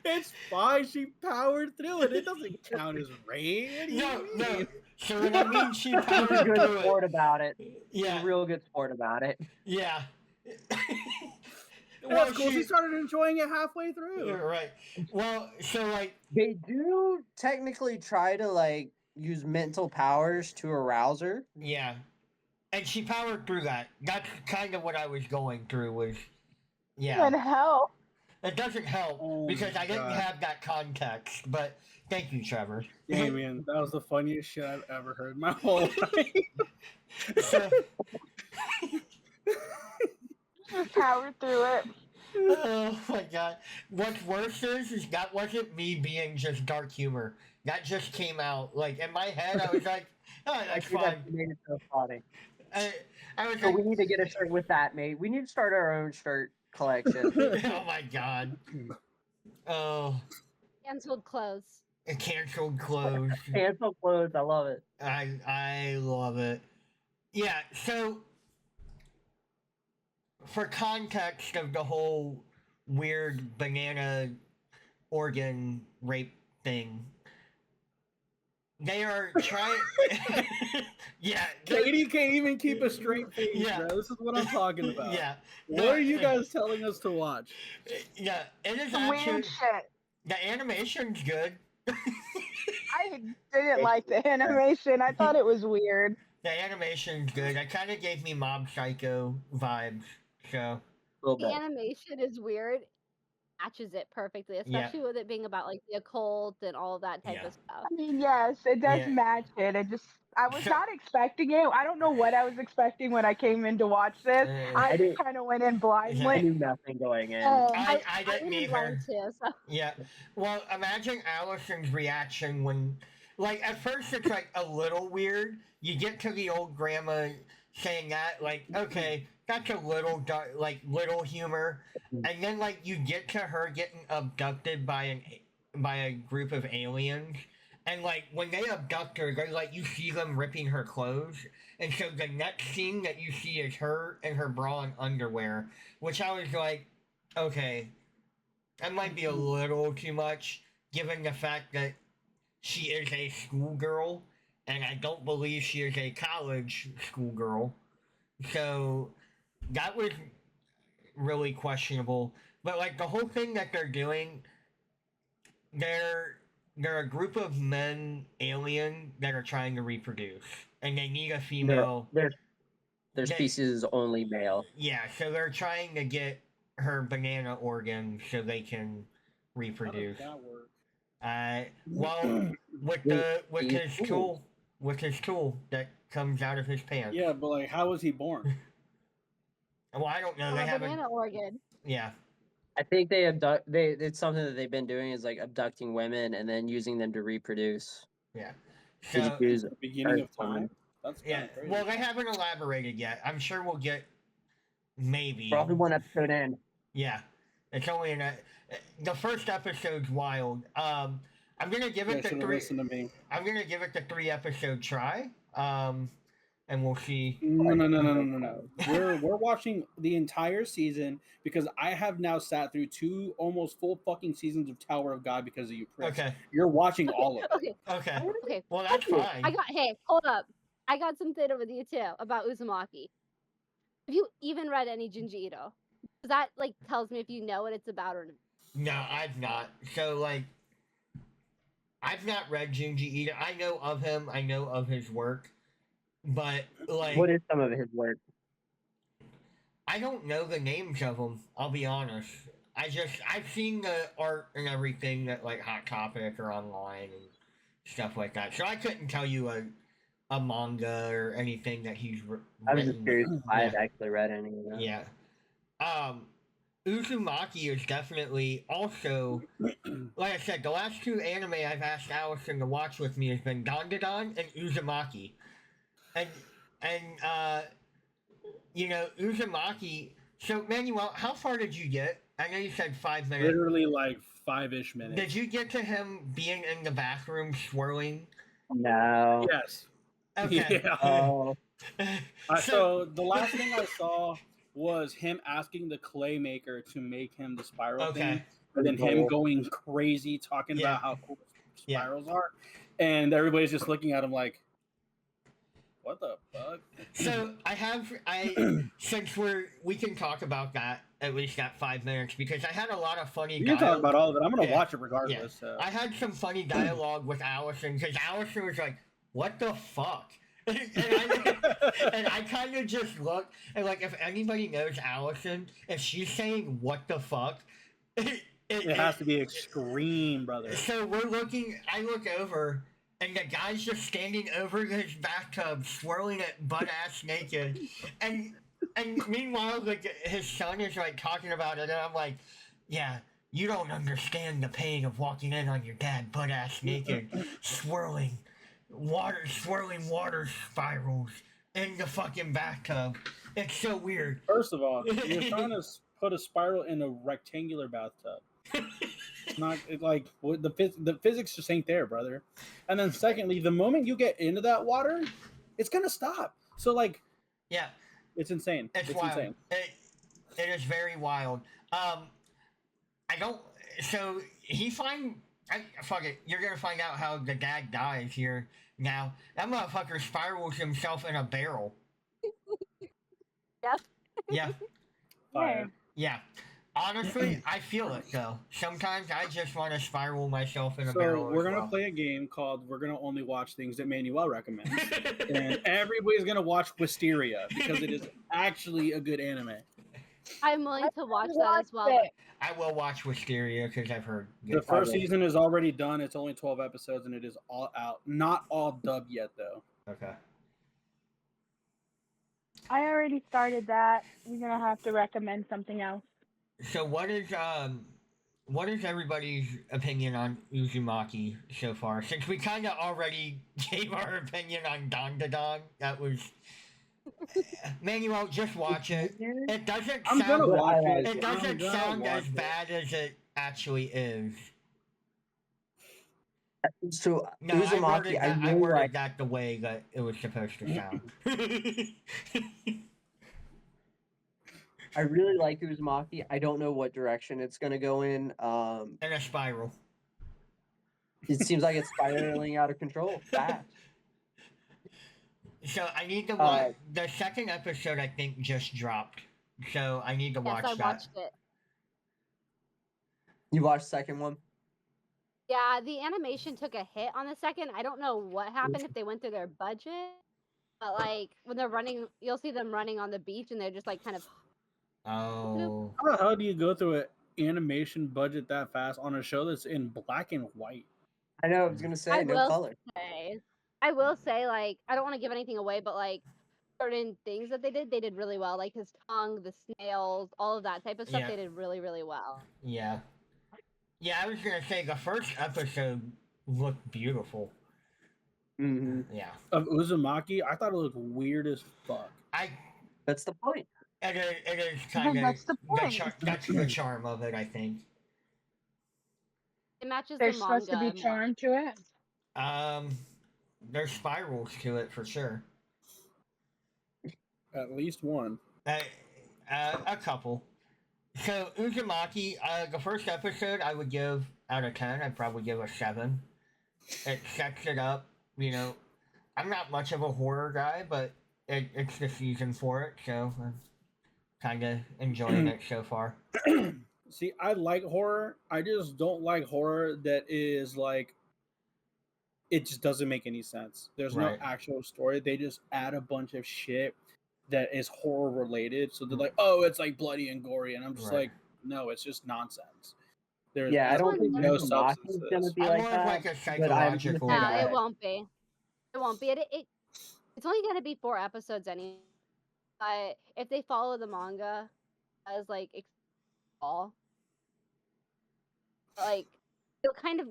It's fine. She powered through it. It doesn't count as rain. What do you No. mean? So when I mean she She's powered a good through sport it. about it. She's Yeah. a real good sport about it. Yeah. That's cool. She started enjoying it halfway through. Right. Well, so like They do technically try to like use mental powers to arouse her. yeah. And she powered through that. That's kind of what I was going through was yeah. in hell. It doesn't help Oh because my I didn't God. have that context, but thank you, Trevor. Damien, that was the funniest shit I've ever heard in my whole life. So, Powered through it. oh my god. What's worse is that wasn't me being just dark humor. That just came out. Like, in my head, I was like, oh, that's Actually, fine. that made it so funny. I was So like, we need to get a shirt with that, mate. We need to start our own shirt collection. oh my god. Oh, Canceled clothes. canceled clothes. Cancel clothes. I love it. I love it. Yeah, so for context of the whole weird banana organ rape thing, they are trying. Yeah, Katie can't even keep a straight face, Yeah. bro. This is what I'm talking about. yeah, What are you guys telling us to watch? yeah. It is Weird actually shit. the animation's good. I didn't like the animation. I thought it was weird. The animation's good. It kind of gave me Mob Psycho vibes. So A little The bit. animation is weird. Matches it perfectly, Yeah. especially with it being about like the occult and all of that type Yeah. of stuff. I mean, yes, it does Yeah. match it. I was So- not expecting it. I don't know what I was expecting when I came in to watch this. I I didn't- kind of went in I blindly. knew nothing going in. I didn't was either. blind too, so Yeah. Well, imagine Allison's reaction when, like, at first it's like a little weird. You get to the old grandma saying that, like, okay, that's a little like little humor, and then like you get to her getting abducted by a group of aliens, and like when they abduct her, they like you see them ripping her clothes, and so the next scene that you see is her in her bra and underwear, which I was like, okay. That might be a little too much, given the fact that she is a schoolgirl, and I don't believe she is a college schoolgirl. So that was really questionable. But like the whole thing that they're doing, they're a group of men alien that are trying to reproduce, and they need a female. Their They- species is only male. Yeah, so they're trying to get her banana organ so they can How does reproduce. that work? Well, with his tool that comes out of his pants. Yeah, but like, how was he born? Well, I don't know. from They a haven't. banana organ. Yeah. I think it's something that they've been doing is like abducting women and then using them to reproduce. Yeah. To So use Beginning of Earth woman. time. That's yeah. kinda crazy. Well, they haven't elaborated yet. I'm sure we'll get maybe. Probably one episode in. Yeah. It's only in the first episode's wild. I'm gonna give You it the should have three. listened to me. I'm gonna give it the 3-episode try. And we'll see. No. We're watching the entire season because I have now sat through 2 almost full fucking seasons of Tower of God because of you, pricks. Okay. You're watching all of it. Okay, Okay. okay. Well, that's fine. Hey, hold up. I got something with you too about Uzumaki. Have you even read any Junji Ito? 'Cause that like tells me if you know what it's about or not. No, I've not. So like, I've not read Junji Ito. I know of him. I know of his work, but like, What is some of his work? I don't know the names of them. I'll be honest. I've seen the art and everything that like Hot Topic or online and stuff like that. So I couldn't tell you a manga or anything that he's written. I was just curious if I had Yeah. actually read any of them. Yeah. Uzumaki is definitely also, like I said, the last 2 anime I've asked Allison to watch with me has been DanDaDan and Uzumaki. And you know, Uzumaki, so Manuel, how far did you get? I know you said 5 minutes. Literally like 5-ish minutes. Did you get to him being in the bathroom swirling? No. Yes. Okay. Yeah. Oh. So the last thing I saw was him asking the clay maker to make him the spiral Okay. thing, and then him going crazy talking Yeah. about how cool Yeah. spirals are, and everybody's just looking at him like, "What the fuck?" So since we can talk about that at least that 5 minutes because I had a lot of funny. We can talk about all of it. I'm gonna Yeah. watch it regardless. So. I had some funny dialogue with Allison because Allison was like, "What the fuck?" and I kind of just looked and like if anybody knows Allison, if she's saying "What the fuck," It has to be extreme, brother. So I look over, and the guy's just standing over his bathtub, swirling it butt ass naked, and meanwhile, like his son is like talking about it, and I'm like, yeah, you don't understand the pain of walking in on your dad butt ass naked, swirling water spirals in the fucking bathtub. It's so weird. First of all, you're trying to put a spiral in a rectangular bathtub. It's not like the physics just ain't there, brother. And then secondly, the moment you get into that water, it's gonna stop. So like, Yeah, it's insane. it's wild. It is very wild. I don't. So fuck it. You're gonna find out how the dad dies here now. That motherfucker spirals himself in a barrel. Yep. Yeah. Fire. Yeah. Honestly, I feel it though. Sometimes I just want to spiral myself in a So barrel. we're as gonna well. play a game called "We're gonna only watch things that Manuel recommends," and everybody's gonna watch Wisteria because it is actually a good anime. I'm willing to watch that Watch as well. But it. I will watch Wisteria because I've heard. The Good first will. season is already done. It's only 12 episodes, and it is all out. Not all dubbed yet, though. Okay. I already started that. You're gonna have to recommend something else. So what is everybody's opinion on Uzumaki so far? Since we kind of already gave our opinion on DanDaDan, that was Manuel. Just watch it. It doesn't I'm gonna sound. watch I it. like It I'm doesn't gonna sound watch as it. bad as it actually is. So No, I Uzumaki, worded I that. I really worded like. that the way that it was supposed to sound. I really like Uzumaki. I don't know what direction it's gonna go in. In a spiral. It seems like it's spiraling out of control fast. So I need to Uh, watch the second episode. I think just dropped. So I need to yes, watch I that. watched it. You watched the second one? Yeah, the animation took a hit on the second. I don't know what happened if they went through their budget, but like when they're running, you'll see them running on the beach, and they're just like kind of. Oh. How the hell do you go through an animation budget that fast on a show that's in black and white? I know. I was gonna say no will color. say, I will say, like, I don't want to give anything away, but like certain things that they did really well. Like his tongue, the snails, all of that type of stuff, Yeah. they did really, really well. Yeah. Yeah, I was gonna say the first episode looked beautiful. Hmm Yeah. Of Uzumaki, I thought it looked weird as fuck. That's the point. It is kind of That's the point. that's the charm of it, I think. It matches There's the supposed to manga. be charm to it. There's spirals to it for sure. At least one. A couple. So Uzumaki, the first episode I would give out of 10. I'd probably give a 7. It sets it up. You know, I'm not much of a horror guy, but it's the season for it, so I'm kind of enjoying it so far. See, I like horror. I just don't like horror that is like it just doesn't make any sense. There's Right. no actual story. They just add a bunch of shit that is horror related. So they're like, oh, it's like bloody and gory, and I'm just Right. like, no, it's just nonsense. There's Yeah, I don't think absolutely no Uzumaki substance is to gonna this. be I'm like more of that. like a but I'm psychological gonna No, guy. it won't be. It won't be. It's only gonna be 4 episodes anyway. But if they follow the manga as like all, like it'll kind of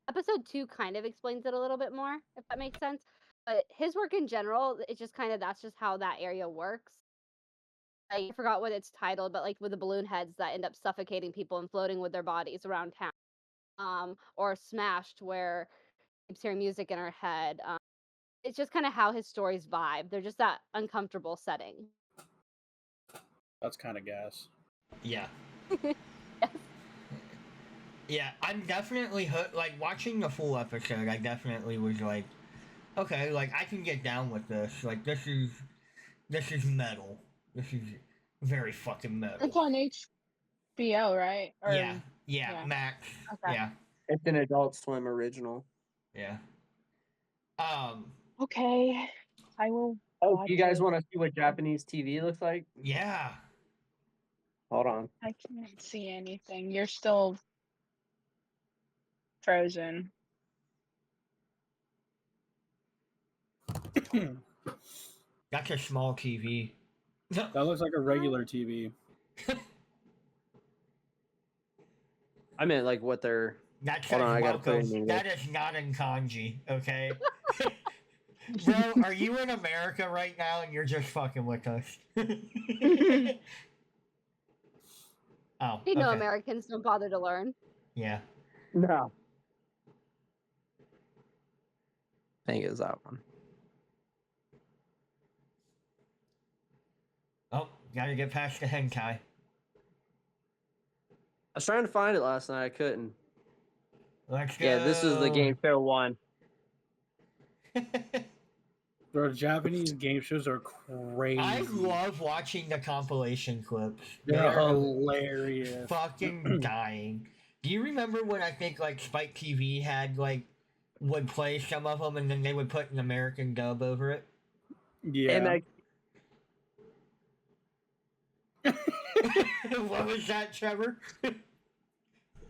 episode 2 kind of explains it a little bit more, if that makes sense. But his work in general, it's just kind of that's just how that area works. I forgot what it's titled, but like with the balloon heads that end up suffocating people and floating with their bodies around town, or Smashed where keeps hearing music in her head. It's just kind of how his stories vibe. They're just that uncomfortable setting. That's kind of gas. Yeah. Yes. Yeah, I'm definitely hooked. Like watching the full episode, I definitely was like, okay, like I can get down with this. Like this is metal. This is very fucking metal. It's on HBO, right? Or, Yeah, yeah. Max. Okay. Yeah, It's an Adult Swim original. yeah. Okay. I will. Oh, watch you guys it. want to see what Japanese TV looks like? Yeah. Hold on. I can't see anything. You're still frozen. That's a small TV. That looks like a regular TV. I meant like what they're. That Hold says on, I gotta put it in welcome. English. That is not in kanji, okay? Bro, are you in America right now and you're just fucking with us? Oh, You know, okay. Americans don't bother to learn. Yeah. No. I think it's that one. Oh, gotta get past the hentai. I was trying to find it last night. I couldn't. Let's go. Yeah, this is the game show one. The Japanese game shows are crazy. I love watching the compilation clips. They're They're hilarious. fucking dying. Do you remember when I think like Spike TV had like would play some of them and then they would put an American dub over it? Yeah. What was that, Trevor?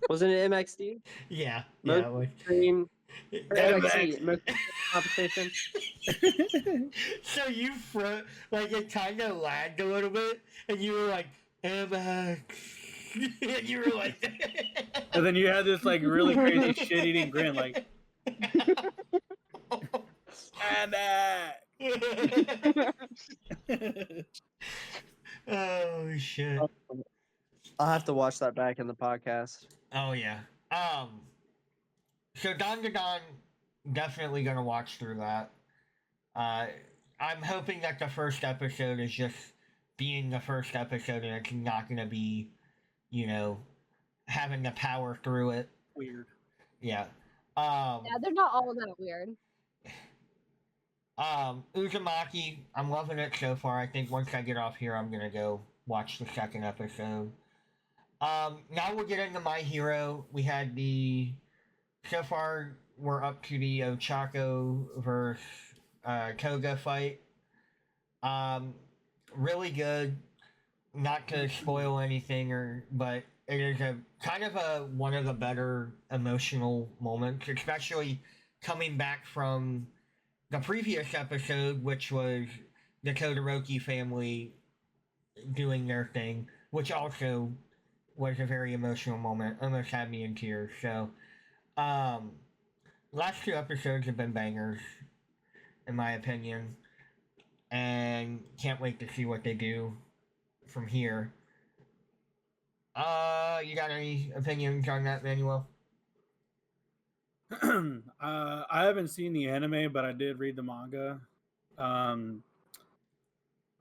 Wasn't it MXD? Yeah, Most yeah. Like, Extreme. Or MX. MXD, most competition. So you like it kind of lagged a little bit, and you were like MX, and you were like, And then you had this like really crazy shit-eating grin, like, and oh shit. I'll have to watch that back in the podcast. Oh yeah. So DanDaDan, definitely gonna watch through that. I'm hoping that the first episode is just being the first episode and it's not gonna be, having to power through it. weird. Yeah. Yeah, they're not all that weird. Uzumaki, I'm loving it so far. I think once I get off here, I'm gonna go watch the second episode. Now we'll get into My Hero. We had so far we're up to the Ochako versus Koga fight. Really good. Not to spoil anything, but it is a kind of one of the better emotional moments, especially coming back from the previous episode, which was the Todoroki family doing their thing, which also was a very emotional moment. Almost had me in tears. So, last two episodes have been bangers, in my opinion, and can't wait to see what they do from here. You got any opinions on that, Manuel? I haven't seen the anime, but I did read the manga.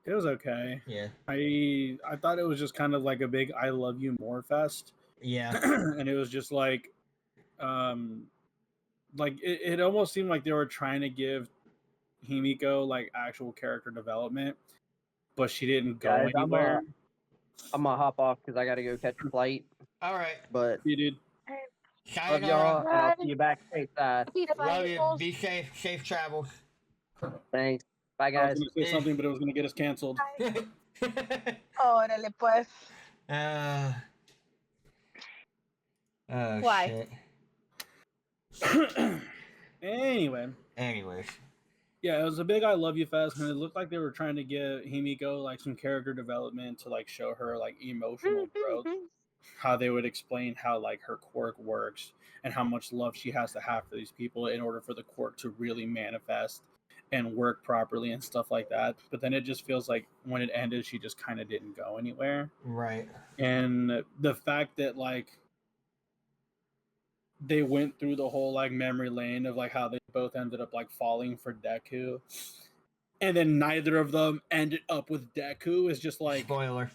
It was okay. Yeah. I thought it was just kind of like a big "I love you more" fest. Yeah. And it was just like it almost seemed like they were trying to give Himiko like actual character development, but she didn't go Guys, anywhere. I'm gonna hop off because I gotta go catch a flight. All right. But You did. love y'all, and I'll see you back stateside. Happy Love you. finals. Be safe. Safe travels. Thanks. Bye, I guys. was gonna say something, but it was gonna get us canceled. Órale, pues. Oh Why? shit. Anyway, Anyways. yeah, it was a big "I love you" fest, and it looked like they were trying to give Himiko like some character development to like show her like emotional growth. How they would explain how like her quirk works and how much love she has to have for these people in order for the quirk to really manifest and work properly and stuff like that. But then it just feels like when it ended, she just kind of didn't go anywhere. Right. And the fact that like they went through the whole like memory lane of like how they both ended up like falling for Deku, and then neither of them ended up with Deku is just like Spoiler.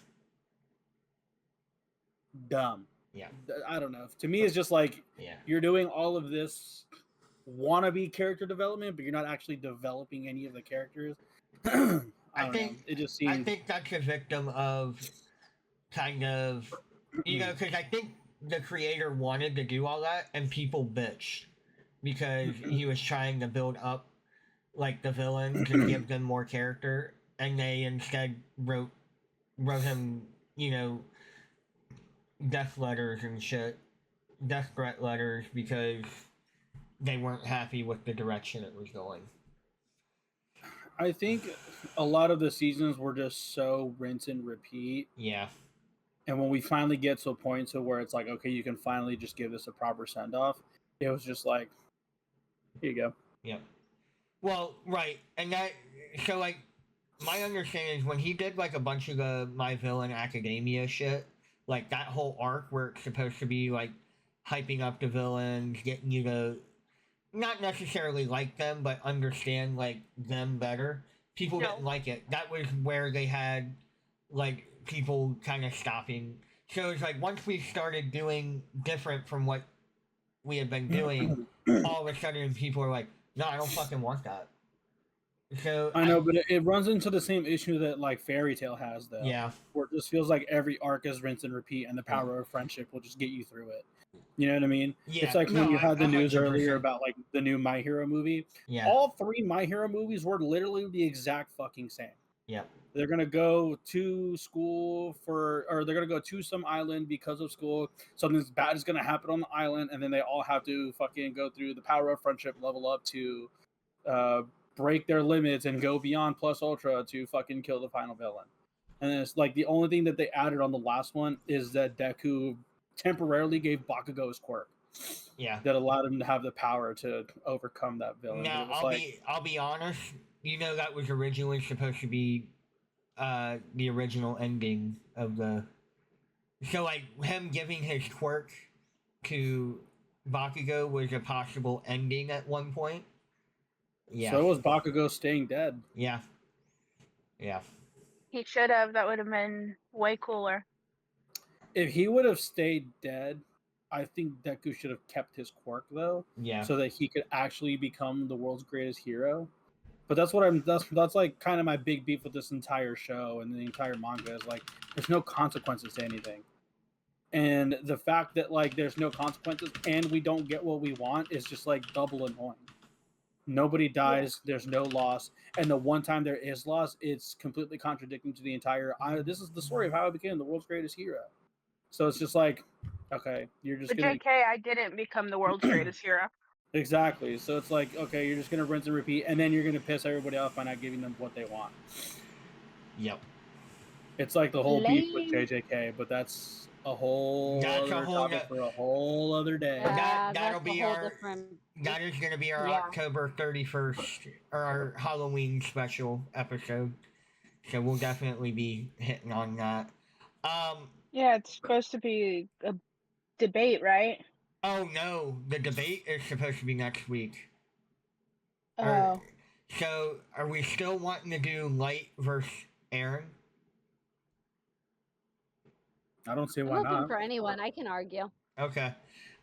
dumb. Yeah. I don't know. To me, it's just like Yeah. you're doing all of this wannabe character development, but you're not actually developing any of the characters. I don't know. It just seems. I think that's a victim of kind of, because I think the creator wanted to do all that and people bitched because he was trying to build up like the villain to give them more character, and they instead wrote him, death letters and shit, death threat letters, because they weren't happy with the direction it was going. I think a lot of the seasons were just so rinse and repeat. Yeah. And when we finally get to a point to where it's like, okay, you can finally just give this a proper send off, it was just like, here you go. Yep. Well, right, and so like, my understanding is when he did like a bunch of the My Villain Academia shit, like that whole arc where it's supposed to be like hyping up the villains, getting you to not necessarily like them, but understand like them better. People didn't like it. That was where they had like people kind of stopping. So it's like once we started doing different from what we had been doing, all of a sudden people are like, no, I don't fucking want that. So I know, but it runs into the same issue that like Fairy Tale has, though. Yeah. Where it just feels like every arc is rinse and repeat, and the power of friendship will just get you through it. You know what I mean? Yeah. It's like no, when you had the news 100%. earlier about like the new My Hero movie. Yeah. All 3 My Hero movies were literally the exact fucking same. Yep. They're gonna go to school or they're gonna go to some island because of school. Something bad is gonna happen on the island, and then they all have to fucking go through the power of friendship, level up to break their limits and go beyond plus ultra to fucking kill the final villain. And it's like the only thing that they added on the last one is that Deku temporarily gave Bakugo his quirk. Yeah. That allowed him to have the power to overcome that villain. Now I'll be honest. You know that was originally supposed to be the original ending of the. So like him giving his quirk to Bakugo was a possible ending at one point. Yeah. So was Bakugo staying dead. Yeah. Yeah. He should have. That would have been way cooler. If he would have stayed dead, I think Deku should have kept his quirk though. Yeah. So that he could actually become the world's greatest hero. But that's what that's like kind of my big beef with this entire show and the entire manga is like there's no consequences to anything. And the fact that like there's no consequences and we don't get what we want is just like double annoying. Nobody dies, there's no loss, and the one time there is loss, it's completely contradicting to the entire this is the story of how I became the world's greatest hero. So it's just like, okay, you're just But gonna JK, I didn't become the world's greatest hero. exactly. So it's like, okay, you're just gonna rinse and repeat, and then you're gonna piss everybody off by not giving them what they want. Yep. It's like the whole beef with Lame. JJK, but that's a whole That's a other whole topic for a whole other day. Yeah. Yeah, that'll that's a be whole our- different. That is going to be our Yeah. October 31st or our Halloween special episode. So we'll definitely be hitting on that. Yeah, it's supposed to be a debate, right? Oh no, the debate is supposed to be next week. Oh, So are we still wanting to do Light versus Aaron? I don't see I'm why open not. for anyone. I can argue. Okay.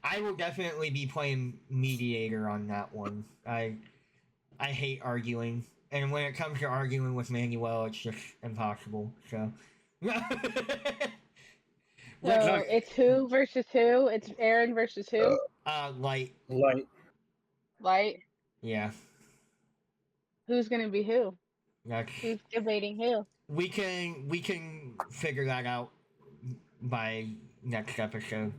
I will definitely be playing mediator on that one. I hate arguing. And when it comes to arguing with Manuel, it's just impossible. So so it's who versus who? It's Aaron versus who? Light. Like, Light. Yeah. Who's gonna be who? That's Who's debating who? we can figure that out by next episode.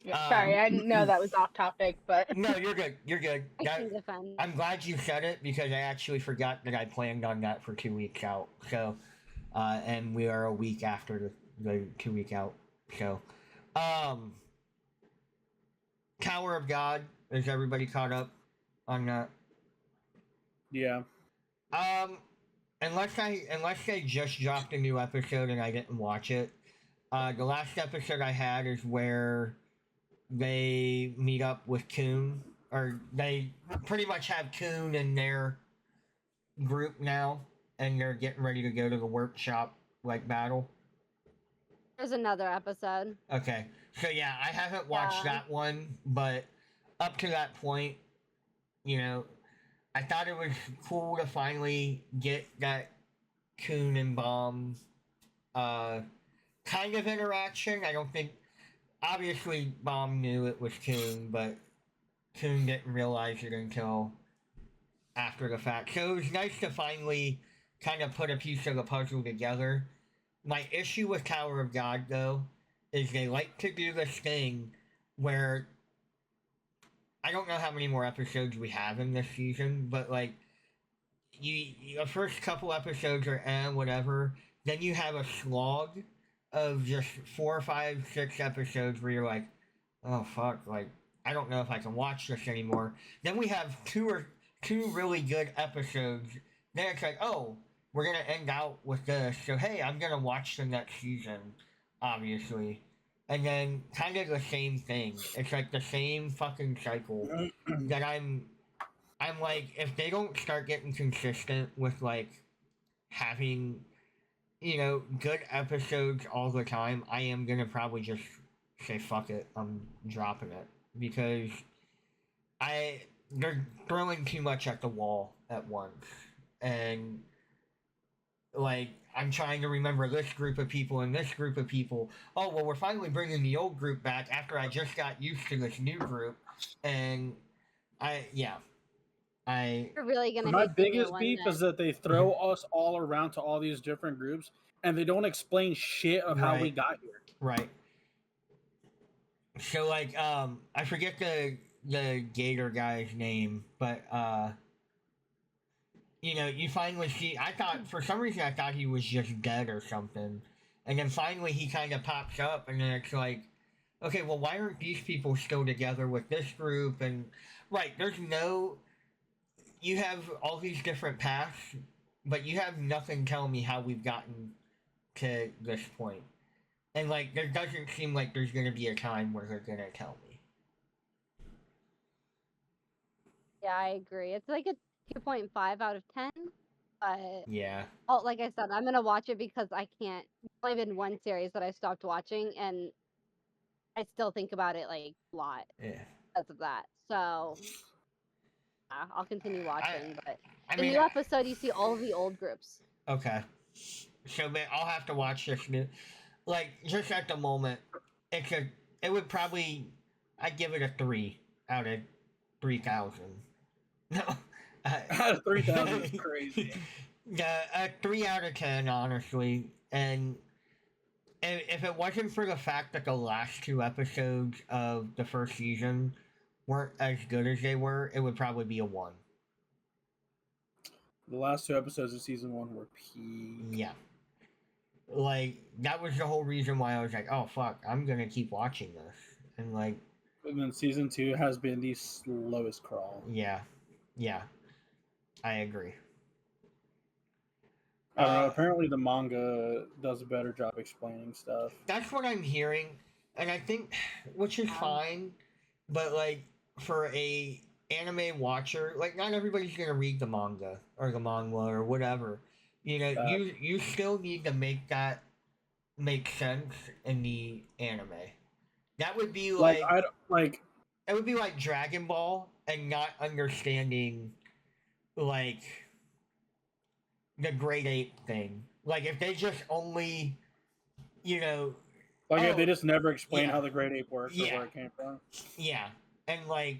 Yeah, sorry, I didn't know that was off topic, but No, you're good. You're good. I That- can defend. I'm glad you said it because I actually forgot that I planned on that for 2 weeks out. So, and we are a week after the 2 week out. So, Tower of God, is everybody caught up on that? yeah. Unless they just dropped a new episode and I didn't watch it. The last episode I had is where they meet up with Coon, or they pretty much have Coon in their group now, and they're getting ready to go to the workshop like battle. There's another episode. Okay, so yeah, I haven't watched Yeah. that one, but up to that point, you know, I thought it was cool to finally get that Coon and Bomb kind of interaction. I don't think, obviously, Bomb knew it was Coon, but Coon didn't realize it until after the fact. So it was nice to finally kind of put a piece of the puzzle together. My issue with Tower of God, though, is they like to do this thing where I don't know how many more episodes we have in this season, but like the first couple episodes are whatever. Then you have a slog of just 4, 5, 6 episodes where you're like, oh fuck, like I don't know if I can watch this anymore. Then we have two really good episodes. Then it's like, oh, we're gonna end out with this. So hey, I'm gonna watch the next season, obviously. And then kind of the same thing. It's like the same fucking cycle that I'm like, if they don't start getting consistent with like having, you know, good episodes all the time, I am gonna probably just say fuck it, I'm dropping it. Because they're throwing too much at the wall at once. and like I'm trying to remember this group of people and this group of people. Oh well, we're finally bringing the old group back after I just got used to this new group, and I You're really gonna My hate the new biggest one beef then. is that they throw us all around to all these different groups, and they don't explain shit of how we Right. got here. right. So like I forget the Gator guy's name, but you know, you finally see. I thought for some reason I thought he was just dead or something, and then finally he kind of pops up, and then it's like, okay, well, why aren't these people still together with this group? And right, there's no. You have all these different paths, but you have nothing telling me how we've gotten to this point. And like, there doesn't seem like there's gonna be a time where they're gonna tell me. Yeah, I agree. It's like a 2.5 out of 10. But Yeah. like I said, I'm gonna watch it because I can't. It's only been one series that I stopped watching, and I still think about it like a lot Yeah. because of that. So I'll continue watching. But I the mean, new episode, you see all of the old groups. okay. So man, I'll have to watch this new. Like just at the moment, it would probably I'd give it a 3 out of 3,000. No, Out of 3,000 is crazy. A 3 out of 10, honestly. And if it wasn't for the fact that the last 2 episodes of the first season weren't as good as they were, it would probably be a 1. The last 2 episodes of season 1 were peak. Yeah. Like, that was the whole reason why I was like, oh fuck, I'm gonna keep watching this. And like, And then season 2 has been the slowest crawl. yeah. I agree. I don't know. Apparently, the manga does a better job explaining stuff. That's what I'm hearing, and I think, which is fine, but like for a anime watcher, like not everybody's gonna read the manga or the manga or whatever. You know, you still need to make that make sense in the anime. That would be like I don't, like it would be like Dragon Ball and not understanding like the grade 8 thing. Like if they just only, you know, if they just never explain yeah. how the grade 8 works or Yeah. where it came from. yeah, and like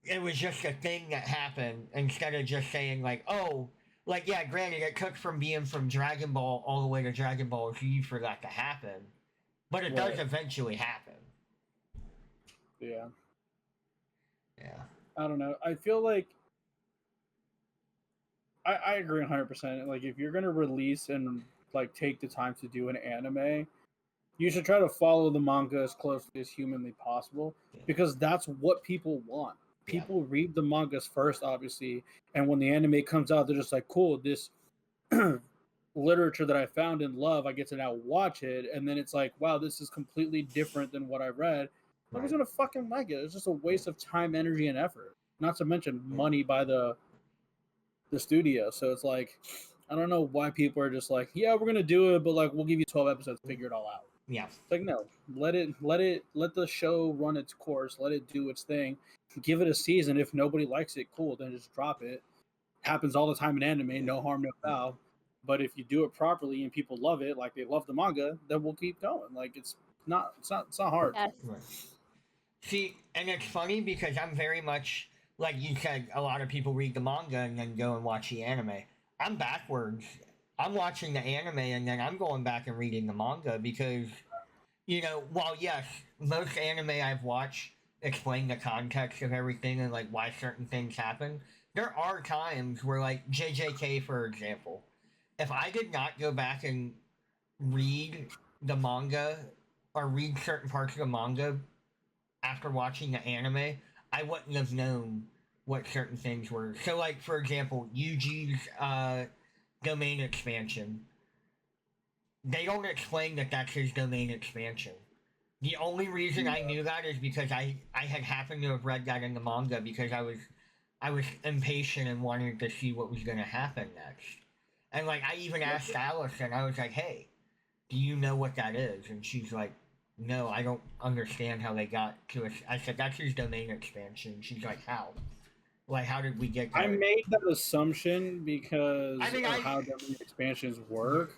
it was just a thing that happened instead of just saying like, oh, like yeah, granted it took from being from Dragon Ball all the way to Dragon Ball Z for that to happen, but it does eventually happen. Yeah. Yeah. I don't know. I feel like I agree 100%. Like if you're gonna release and like take the time to do an anime, you should try to follow the manga as closely as humanly possible because that's what people want. People read the mangas first, obviously, and when the anime comes out, they're just like, "Cool, this literature that I found and love, I get to now watch it." And then it's like, "Wow, this is completely different than what I read." Nobody's gonna fucking like it. It's just a waste of time, energy, and effort. Not to mention money by the studio. So it's like, I don't know why people are just like, yeah, we're gonna do it, but like we'll give you 12 episodes to figure it all out. Yeah. It's like no, let the show run its course, let it do its thing, give it a season. If nobody likes it, cool, then just drop it. Happens all the time in anime, no harm, no foul. But if you do it properly and people love it, like they love the manga, then we'll keep going. Like it's not hard. Yes. Right. See, and it's funny because I'm very much like you said. A lot of people read the manga and then go and watch the anime. I'm backwards. I'm watching the anime and then I'm going back and reading the manga because, you know, while yes, most anime I've watched explain the context of everything and like why certain things happen, there are times where like JJK, for example, if I did not go back and read the manga or read certain parts of the manga after watching the anime, I wouldn't have known what certain things were. So, like, for example, Yuji's domain expansion. They don't explain that that's his domain expansion. The only reason I knew that is because I had happened to have read that in the manga because I was impatient and wanted to see what was going to happen next. And, like, I even asked Allison, I was like, hey, do you know what that is? And she's like, no, I don't understand how they got to it. I said, that's his domain expansion. She's like, how? Like, how did we get there? I made that assumption because I mean, of how WWE expansions work,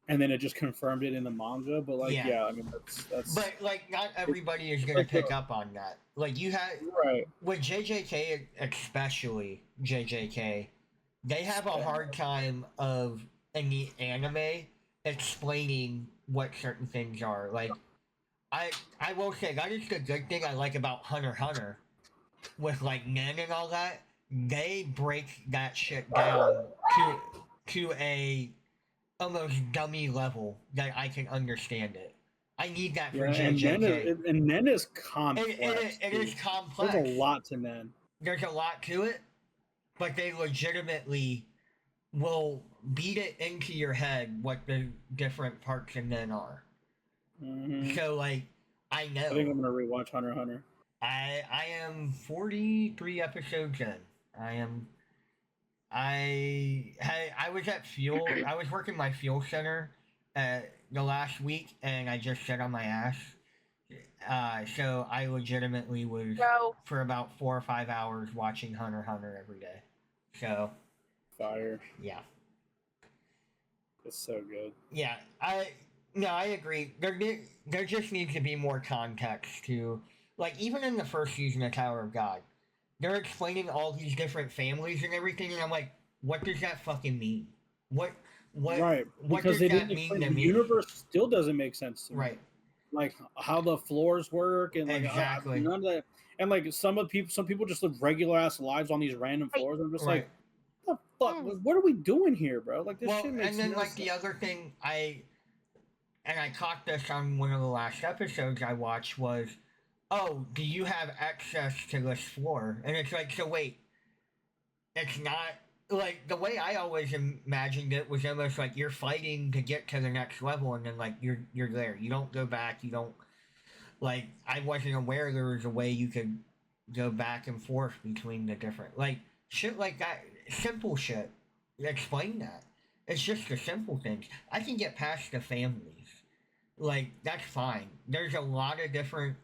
and then it just confirmed it in the manga. But like, yeah, I mean that's. But like, not everybody is gonna pick up on that. Like, you had right with JJK, especially JJK, they have a hard time of in the anime explaining what certain things are. Like, I will say that is the good thing I like about Hunter x Hunter, with like Nen and all that. They break that shit down to a almost dummy level that I can understand it. I need that for JJK. And Nen is complex. It is complex. There's a lot to Nen. There's a lot to it, but they legitimately will beat it into your head what the different parts of Nen are. Mm-hmm. So like, I know. I think I'm gonna rewatch Hunter x Hunter. I am 43 episodes in. I was at Fuel. I was working my Fuel Center the last week, and I just sat on my ass. So I legitimately was for about 4 or 5 hours watching Hunter x Hunter every day. So fire. Yeah. It's so good. Yeah, I agree. There just needs to be more context to, like, even in the first season of Tower of God, they're explaining all these different families and everything, and I'm like, what does that fucking mean? What right? What because does they that didn't mean explain to the me? universe still doesn't make sense to me. Right. Like how the floors work and like exactly none of that. And like some people just live regular ass lives on these random floors. I'm just like, what the fuck? What are we doing here, bro? Like this shit makes and then no like sense. the other thing I caught this on one of the last episodes I watched was, oh, do you have access to this floor? And it's like, so wait, it's not like the way I always imagined it was almost like you're fighting to get to the next level, and then like you're there. You don't go back. You don't like. I wasn't aware there was a way you could go back and forth between the different like shit like that. Simple shit. Explain that. It's just the simple things. I can get past the families. Like, that's fine. There's a lot of different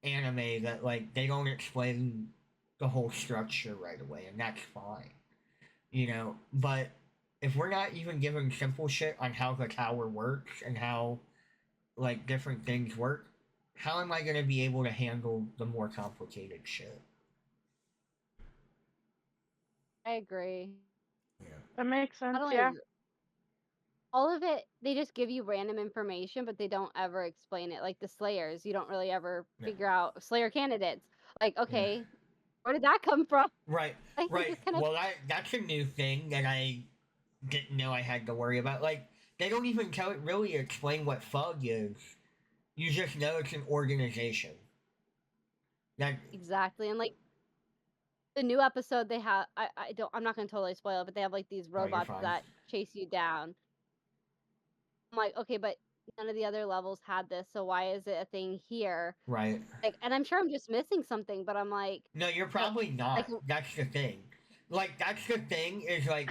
anime that like they don't explain the whole structure right away, and that's fine. You know, but if we're not even given simple shit on how the tower works and how like different things work, how am I gonna be able to handle the more complicated shit? I agree. Yeah. That makes sense. Not only Yeah. all of it, they just give you random information, but they don't ever explain it. Like the Slayers, you don't really ever figure out Slayer candidates. Like, okay, where did that come from? Right, Like, right. kinda... Well, that's a new thing that I didn't know I had to worry about. Like, they don't even really explain what Thug is. You just know it's an organization. That exactly, and like the new episode they have, I'm not gonna totally spoil it, but they have like these robots that chase you down. I'm like, okay, but none of the other levels had this, so why is it a thing here? Right. Like, and I'm sure I'm just missing something, but I'm like, no, you're probably not. That's the thing. Like, that's the thing is like,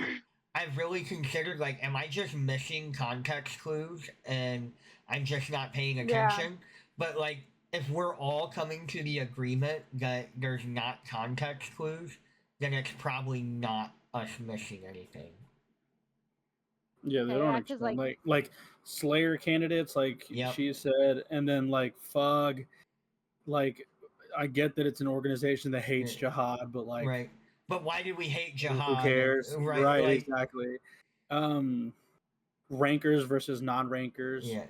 I've really considered like, am I just missing context clues and I'm just not paying attention? Yeah. But like, if we're all coming to the agreement that there's not context clues, then it's probably not us missing anything. Yeah, they don't explain like Slayer candidates, like she said, and then like Fug, like I get that it's an organization that hates jihad, but like right. But why do we hate jihad? Who cares? Right, like, exactly. Rankers versus non-rankers. Yeah.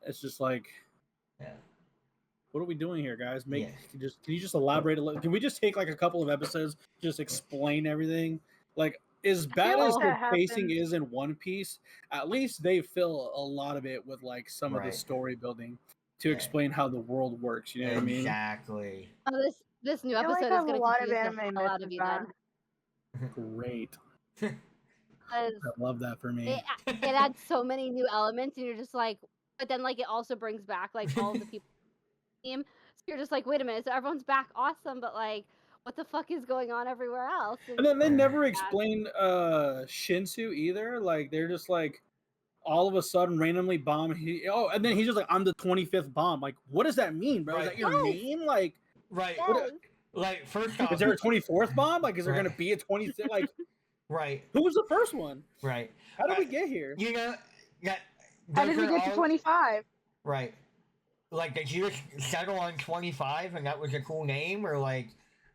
It's just like, yeah. What are we doing here, guys? Can you just elaborate a little? Can we just take like a couple of episodes, just explain everything? Like, as bad as the pacing is in One Piece, at least they fill a lot of it with like some of the story building to explain how the world works. You know what I mean? Exactly. Oh, this new episode is going to confuse the hell out of you then. Great. I love that for me. It adds so many new elements, and you're just like, but then like it also brings back like all of the people team. So you're just like, wait a minute, so everyone's back, awesome, but like, what the fuck is going on everywhere else? And then they never explain Shinsu either. Like they're just like all of a sudden randomly bomb. And then he's just like, I'm the 25th bomb. Like, what does that mean, bro? Is that your name? Like, right. Yes. Like, first off, Is there a 24th bomb? Like, is there Right. going to be a 26th? Like, right, who was the first one? right. How did we get here? You know, that How those did we are get to all- 25? Right. Like, did you just settle on 25 and that was a cool name, or like,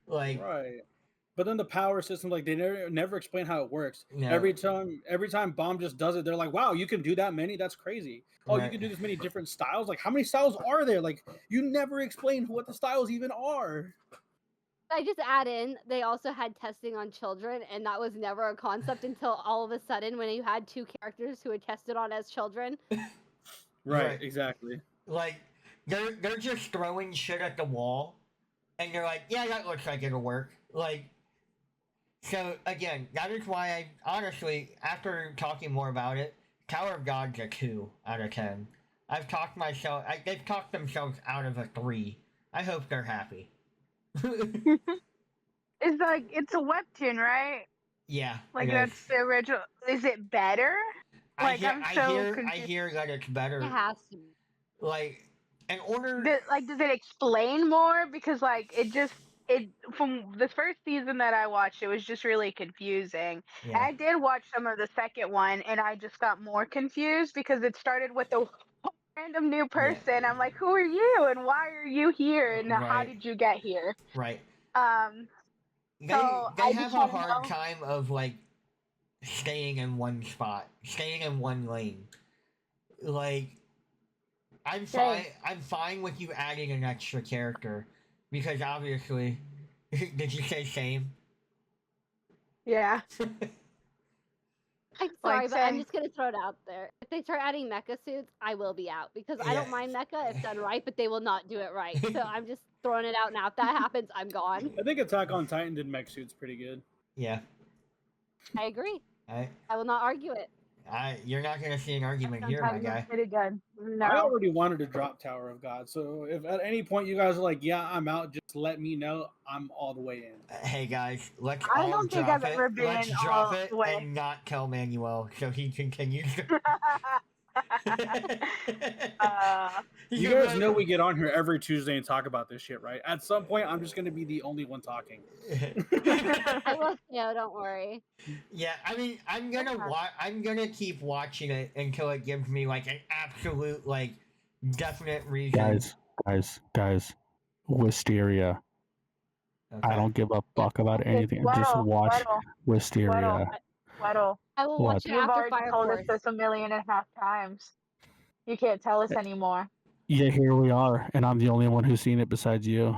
Right. But then the power system, like they never explain how it works. No. Every time Bomb just does it, they're like, "Wow, you can do that many? That's crazy! Oh, you Right. can do this many different styles. Like, how many styles are there? Like, you never explain what the styles even are." I just add in, they also had testing on children, and that was never a concept until all of a sudden when you had 2 characters who were tested on as children. Right. Exactly. like they're just throwing shit at the wall, and they're like, yeah, that looks like it'll work. Like, so again, that is why I honestly, after talking more about it, Tower of God's a 2 out of 10. They've talked themselves out of a 3. I hope they're happy. It's like it's a webtoon, right? Yeah, Like it that's is. the original. Is it better? Like, I'm so I hear that it's better. It has to. Like, in order. Does it explain more? Because like it from the first season that I watched, it was just really confusing. Yeah. I did watch some of the second one, and I just got more confused because it started with a random new person. I'm like, who are you, and why are you here, and how Right. did you get here? Right. So They I have just a wanna hard know- time of like staying in one spot, staying in one lane. Like, I'm fine. I'm fine with you adding an extra character because obviously, did you say same? Yeah. I'm sorry, but I'm saying- just gonna throw it out there. If they start adding mecha suits, I will be out because I Yeah. don't mind mecha if done right, but they will not do it right. So I'm just throwing it out now. If that happens, I'm gone. I think Attack on Titan did mech suits pretty good. Yeah. I agree. I, I will not argue it. you're not gonna see an argument here, my Sometimes guy. it's pretty good. No. I already wanted to drop Tower of God, so if at any point you guys are like, "Yeah, I'm out," just let me know. I'm all the way in. Hey guys, let's I all don't think drop I've it. ever been Let's all drop it the way. and not tell Manuel so he continues. You guys know we get on here every Tuesday and talk about this shit, right? At some point, I'm just gonna be the only one talking. I will, don't worry. Yeah, I mean, I'm gonna keep watching it until it gives me like an absolute, like, definite reason. Guys, Wisteria. Okay. I don't give a fuck about Okay, anything. Just Weddle, watch Weddle, Wisteria. Weddle. I will What? watch it You've after already Fire told Force. us this 1.5 million times. You can't tell us anymore. Yeah, here we are, and I'm the only one who's seen it besides you.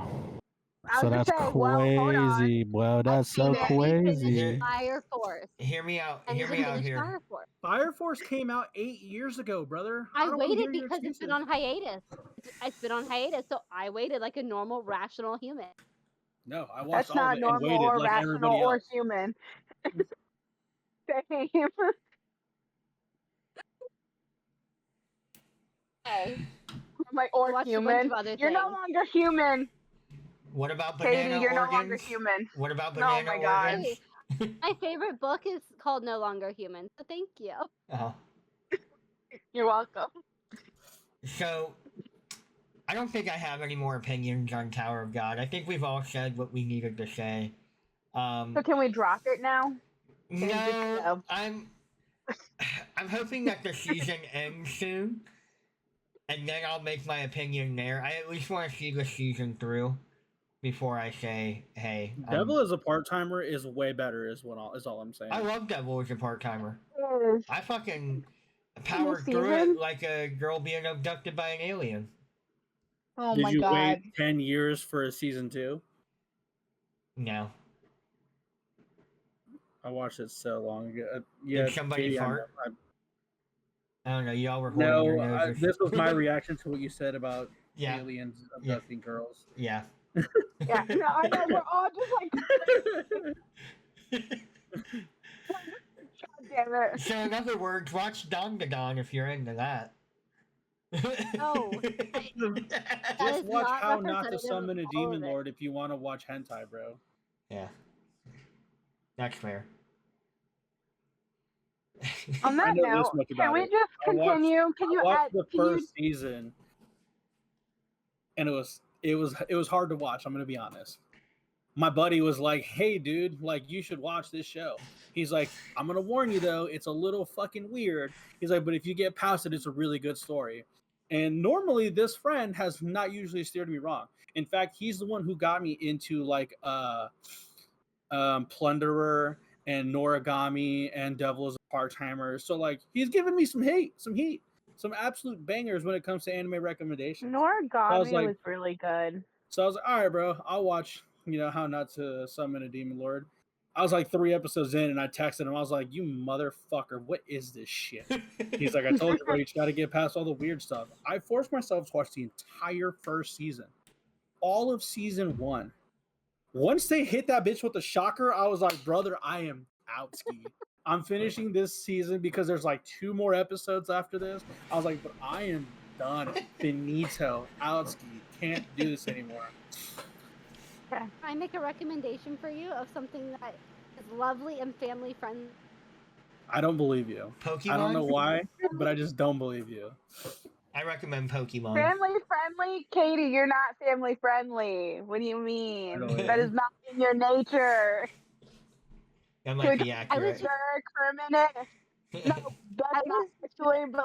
I So was that's gonna say, well, hold on. crazy, bro. That's so seen it. Let me finish crazy. Fire Force. Hear me out. And Hear then me out finish here. Fire Force. Fire Force came out 8 years ago, brother. I don't wanna waited hear your because it's been excuses. on hiatus. It's been on hiatus, so I waited like a normal, rational human. No, I watched That's all not of it and normal waited or like rational everybody or else. human. Same. Okay. I'm like, or watched a bunch human. of other You're no things. longer human, What about Katie. banana You're organs? no longer human. What about Oh banana my God. organs? My favorite book is called No Longer Human, so thank you. Uh-huh. You're welcome. So, I don't think I have any more opinions on Tower of God. I think we've all said what we needed to say. So can we drop it now? Can we just No, go? I'm hoping that the season ends soon, and then I'll make my opinion there. I at least want to see the season through before I say, "Hey, Devil as a part timer is way better. Is all I'm saying. I love Devil as a part timer. Yes. I fucking powered through season? it like a girl being abducted by an alien." Oh Did my you God. wait 10 years for a season 2? No. I watched it so long ago. Yeah, somebody Katie, fart? I I don't know. Y'all were holding your no, noses. this was my reaction to what you said about Yeah. aliens abducting girls. Yeah. Yeah, no, I know. We're all just like, God damn it. So in other words, watch DanDaDan if you're into that. No. That Just is watch not How Not to representative Summon a of all of Demon it. Lord if you want to watch hentai, bro. Yeah. That's fair. On I that know this note, much can about we it. just I watched- continue? Can you I watched add? the Can you? first season, and it was hard to watch. I'm gonna be honest. my buddy was like, "Hey, dude, like you should watch this show." He's like, "I'm gonna warn you though, it's a little fucking weird." He's like, "But if you get past it, it's a really good story." And normally, this friend has not usually steered me wrong. In fact, he's the one who got me into like Plunderer and Noragami and Devil is a Part-Timer. So like, he's giving me some heat, some absolute bangers when it comes to anime recommendations. Noragami like- was really good. So I was like, all right, bro, I'll watch, How Not to Summon a Demon Lord. I was like 3 episodes in and I texted him. I was like, you motherfucker, what is this shit? He's like, I told you, bro, you just got to get past all the weird stuff. I forced myself to watch the entire first season, all of season 1. Once they hit that bitch with the shocker, I was like, brother, I am out ski. I'm finishing this season because there's like 2 more episodes after this. I was like, but I am done. Finito. Out ski. Can't do this anymore. Can I make a recommendation for you of something that is lovely and family friendly? I don't believe you. Pokemon? I don't know why, but I just don't believe you. I recommend Pokemon. Family friendly? Katie, you're not family friendly. What do you mean? Really? That is not in your nature. That might be I was accurate. jerk for a minute. No, that's not actually, but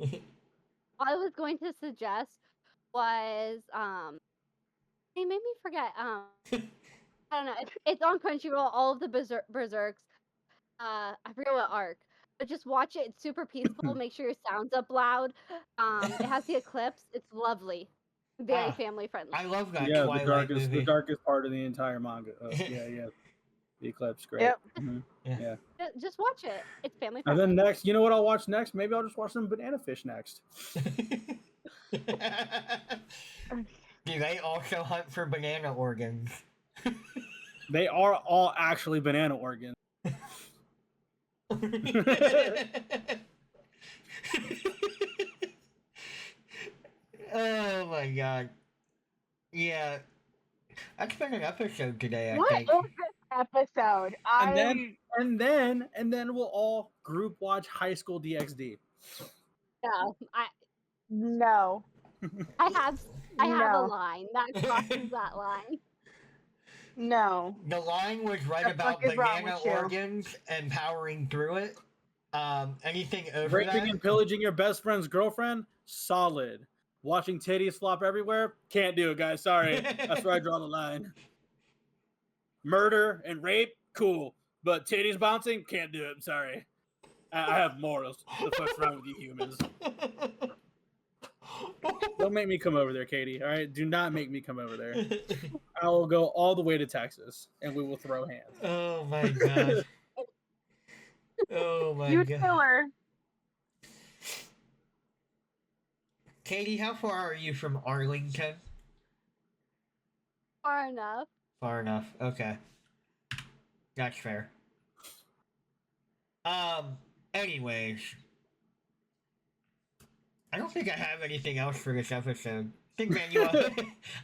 like, All I was going to suggest was they made me forget. I don't know. It's on Crunchyroll. All of the Berserks. I forget what arc, but just watch it. It's super peaceful. Make sure your sound's up loud. It has the eclipse. It's lovely. Very family friendly. I love that Yeah, Twilight the movie. darkest part of the entire manga. Yeah. The Eclipse, great. Yep. Yeah. Just watch it. It's family And friendly. then next, you know what I'll watch next? Maybe I'll just watch some Banana Fish next. Do they also hunt for banana organs? They are all actually banana organs. Oh my god. Yeah. That's been an episode today, I what think. is this episode? And then we'll all group watch High School DxD. No, No. I have a No. line that crosses that line. No. The line was right The about fuck is wrong banana with you? organs and powering through it. Anything over Raping that? and pillaging your best friend's girlfriend? Solid. Watching titties flop everywhere? Can't do it, guys. Sorry. That's where I draw the line. Murder and rape? Cool. But titties bouncing? Can't do it. I'm sorry. I have morals. The fuck's wrong with you humans? Don't make me come over there, Katie. All right? Do not make me come over there. I will go all the way to Texas, and we will throw hands. Oh my god. Oh my You god. killer. Katie, how far are you from Arlington? Far enough. Far enough. Okay. That's fair. Anyways. I don't think I have anything else for this episode. I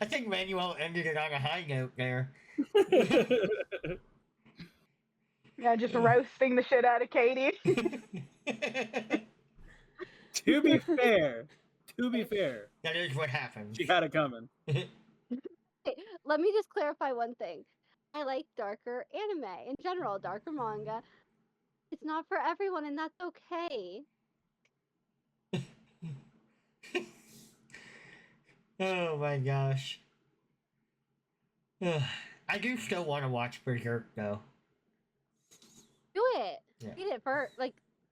think Manuel ended it on a high note there. Yeah, just roasting the shit out of Katie. To be fair, That is what happened. she had it coming. Okay, let me just clarify one thing. I like darker anime in general, darker manga. It's not for everyone, and that's okay. Oh my gosh. I do still want to watch Berserk though. Do it. Yeah.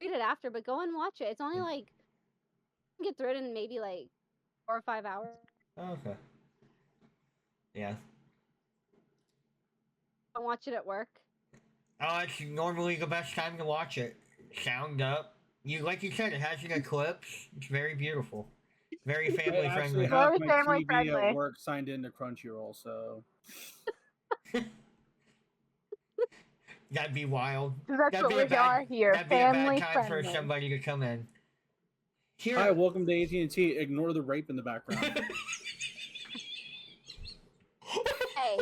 Read it after, but go and watch it. It's only like you can get through it in maybe like 4 or 5 hours. Oh, okay. Yeah. Don't watch it at work. Oh, it's normally the best time to watch it. Sound up. Like you said, it has an eclipse. It's very beautiful. Very family I friendly. actually have Very my family TV friendly. at work signed into Crunchyroll, so That'd be wild. That's That'd what be we a bad, are here. That'd be a Family bad time friendly. for somebody to come in. Here, hi, welcome to AT&T. Ignore the rape in the background. Hey,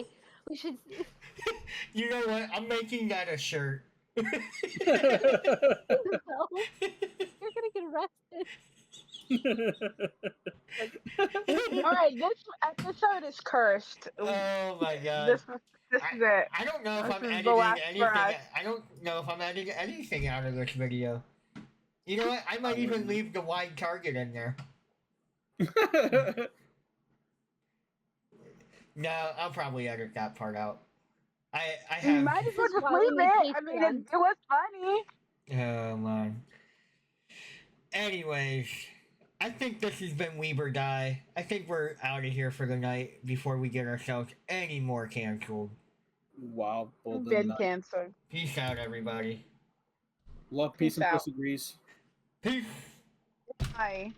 we should. you know what? I'm making that a shirt. You're gonna get arrested. All right, this episode is cursed. Oh my god. This is it. I don't know if This I'm is the editing last for anything. us. I don't know if I'm editing anything out of this video. You know what? I might even leave the wide target in there. No, I'll probably edit that part out. I You have. might as well This is just why we leave need it. I mean, it Patreon. was funny. Oh man. Anyways, I think this has been Weber Die. I think we're out of here for the night before we get ourselves any more canceled. Wow, bold Been and nut. canceled. Peace out, everybody. Love, peace, Peace and out. pussy grease. Peace. Bye.